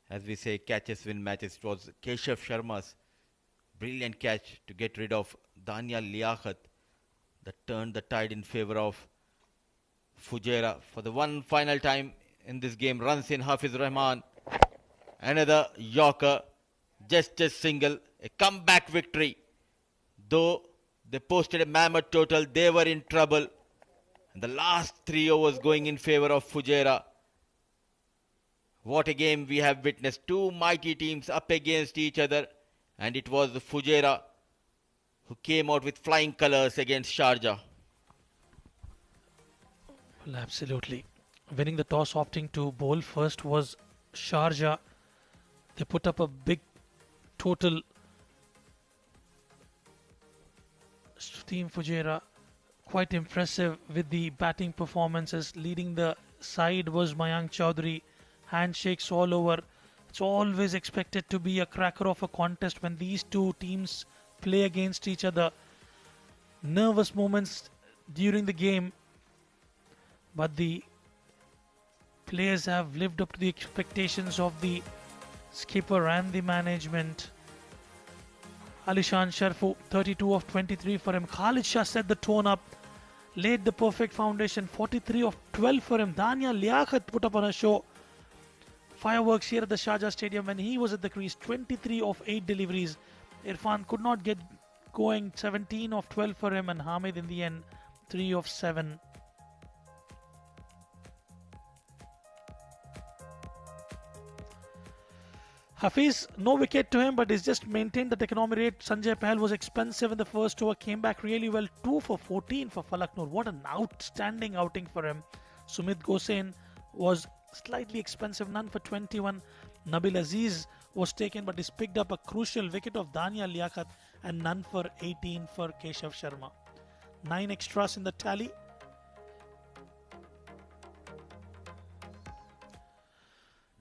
as we say, catches win matches. It was Keshav Sharma's brilliant catch to get rid of Danya Liaquat that turned the tide in favor of Fujairah. For the one final time in this game, runs in Hafiz Rahman. Another Yorker, just a single, a comeback victory. Though they posted a mammoth total, they were in trouble. And the last 3 overs going in favor of Fujairah. What a game we have witnessed. 2 mighty teams up against each other. And it was Fujairah who came out with flying colours against Sharjah. Well, absolutely. Winning the toss, opting to bowl first was Sharjah. They put up a big total. Team Fujairah quite impressive with the batting performances. Leading the side was Mayank Chaudhary. Handshakes all over. It's always expected to be a cracker of a contest when these two teams play against each other. Nervous moments during the game, but the players have lived up to the expectations of the skipper and the management. Alishan Sharfu, 32 of 23 for him. Khalid Shah set the tone up, laid the perfect foundation. 43 of 12 for him. Danya Liaquat put up on a show. Fireworks here at the Sharjah Stadium when he was at the crease. 23 of 8 deliveries. Irfan could not get going. 17 of 12 for him, and Hamid in the end 3 of 7. Hafiz, no wicket to him, but he's just maintained that economy rate. Sanjay Pahal was expensive in the first over, came back really well. 2 for 14 for Falak Noor. What an outstanding outing for him. Sumit Gosain was slightly expensive, none for 21. Nabil Aziz was taken, but he's picked up a crucial wicket of Danya Liaquat, and none for 18 for Keshav Sharma. 9 extras in the tally.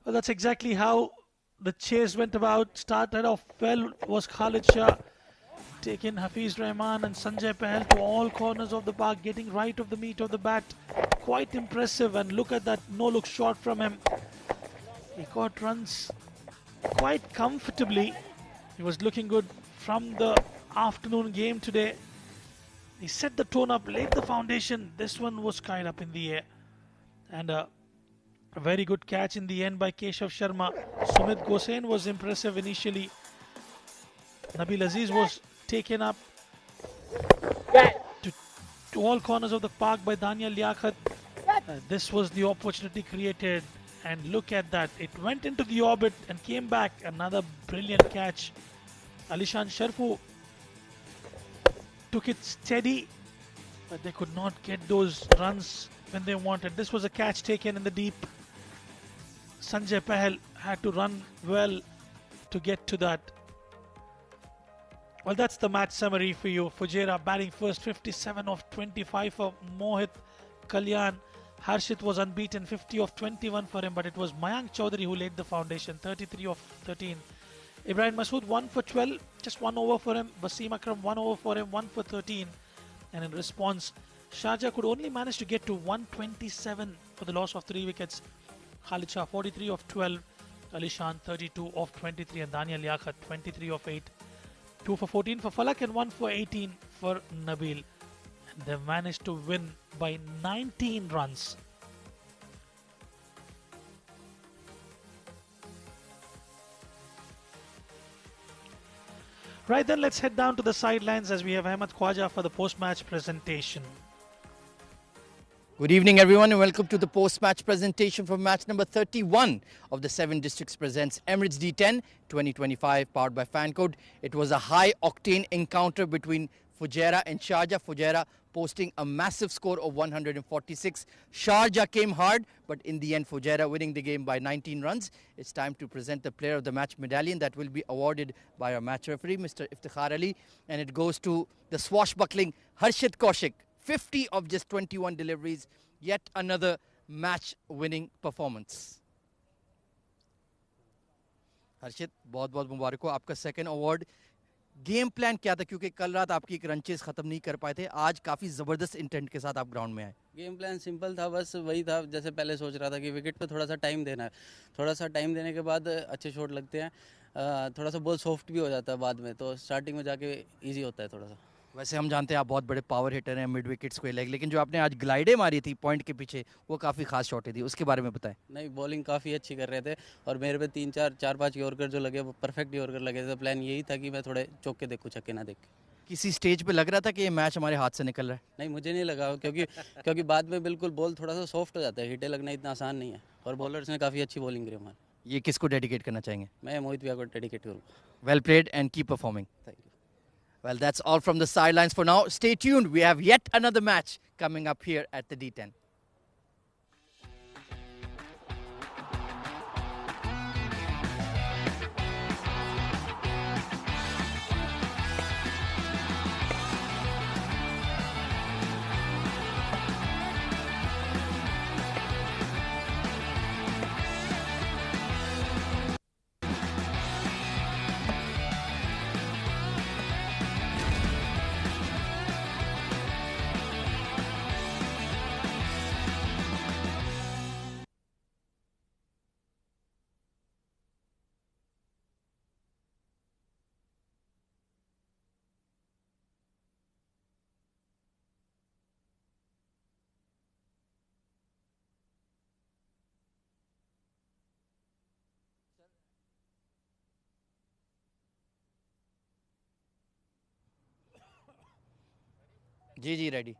Well, that's exactly how the chase went about. Started off well was Khalid Shah, taking Hafiz Rahman and Sanjay Pahal to all corners of the park, getting right of the meat of the bat. Quite impressive, and look at that no-look shot from him. He got runs quite comfortably. He was looking good from the afternoon game today. He set the tone up, laid the foundation. This one was skied up in the air. And a very good catch in the end by Keshav Sharma. Sumit Gosain was impressive initially. Nabil Aziz was taken up to all corners of the park by Danya Liaquat. This was the opportunity created, and look at that. It went into the orbit and came back. Another brilliant catch. Alishan Sharfu took it steady, but they could not get those runs when they wanted. This was a catch taken in the deep. Sanjay Pahal had to run well to get to that. Well, that's the match summary for you. Fujairah batting first, 57 of 25 for Mohit Kalyan. Harshit was unbeaten, 50 of 21 for him, but it was Mayank Chaudhary who laid the foundation, 33 of 13. Ibrahim Masood 1 for 12, just 1 over for him. Wasim Akram 1 over for him, 1 for 13. And in response, Sharjah could only manage to get to 127 for the loss of 3 wickets. Khalid Shah 43 of 12, Ali Shan 32 of 23, and Daniel Liaquat 23 of 8. 2 for 14 for Falak and 1 for 18 for Nabil. And they managed to win by 19 runs. Right then, let's head down to the sidelines as we have Ahmed Khwaja for the post-match presentation. Good evening, everyone, and welcome to the post-match presentation for match number 31 of the 7 Districts Presents Emirates D10 2025, powered by Fancode. It was a high-octane encounter between Fujairah and Sharjah. Fujairah posting a massive score of 146. Sharjah came hard, but in the end, Fujairah winning the game by 19 runs. It's time to present the Player of the Match medallion that will be awarded by our match referee, Mr. Iftikhar Ali, and it goes to the swashbuckling Harshit Kaushik. 50 of just 21 deliveries, yet another match-winning performance. हर्षित बहुत बहुत मुबारक हो आपका second award. Game plan क्या था, क्योंकि कल रात आपकी एक रन चेस खत्म नहीं कर पाए थे, आज काफी जबरदस्त इंटेंट के साथ आप ग्राउंड में आए. गेम प्लान सिंपल था, बस वही था जैसे पहले सोच रहा था कि विकेट पे थोड़ा सा टाइम देना है. थोड़ा सा टाइम देने के बाद अच्छे शॉट लगते हैं, थोड़ा सा बॉल सॉफ्ट भी हो जाता है बाद में, तो स्टार्टिंग में जाके इजी होता है थोड़ा सा. वैसे हम जानते हैं आप बहुत बड़े पावर हिटर हैं, मिड विकेट स्क्वायर लेग, लेकिन जो आपने आज ग्लाइडे मारी थी पॉइंट के पीछे, वो काफ़ी खास शॉटें थी, उसके बारे में बताएं. नहीं, बॉलिंग काफ़ी अच्छी कर रहे थे और मेरे पे 3-4-5 यॉर्कर जो लगे वो परफेक्ट यॉर्कर लगे थे. प्लान यही था कि मैं थोड़े चौके देखूँ, छक्के ना देख के. किसी स्टेज पे लग रहा था कि ये मैच हमारे हाथ से निकल रहा है? नहीं, मुझे नहीं लगा, क्योंकि बाद में बिल्कुल बॉल थोड़ा सा सॉफ्ट हो जाता है, हिटे लगना इतना आसान नहीं है और बॉलर्स ने काफ़ी अच्छी बॉलिंग करी हमारी. ये किसको डेडिकेट करना चाहेंगे? मैं मोहित भैया को डेडिकेट करूँगा. Well played and keep performing. Thank you. Well, that's all from the sidelines for now. Stay tuned. We have yet another match coming up here at the D10. जी, ready.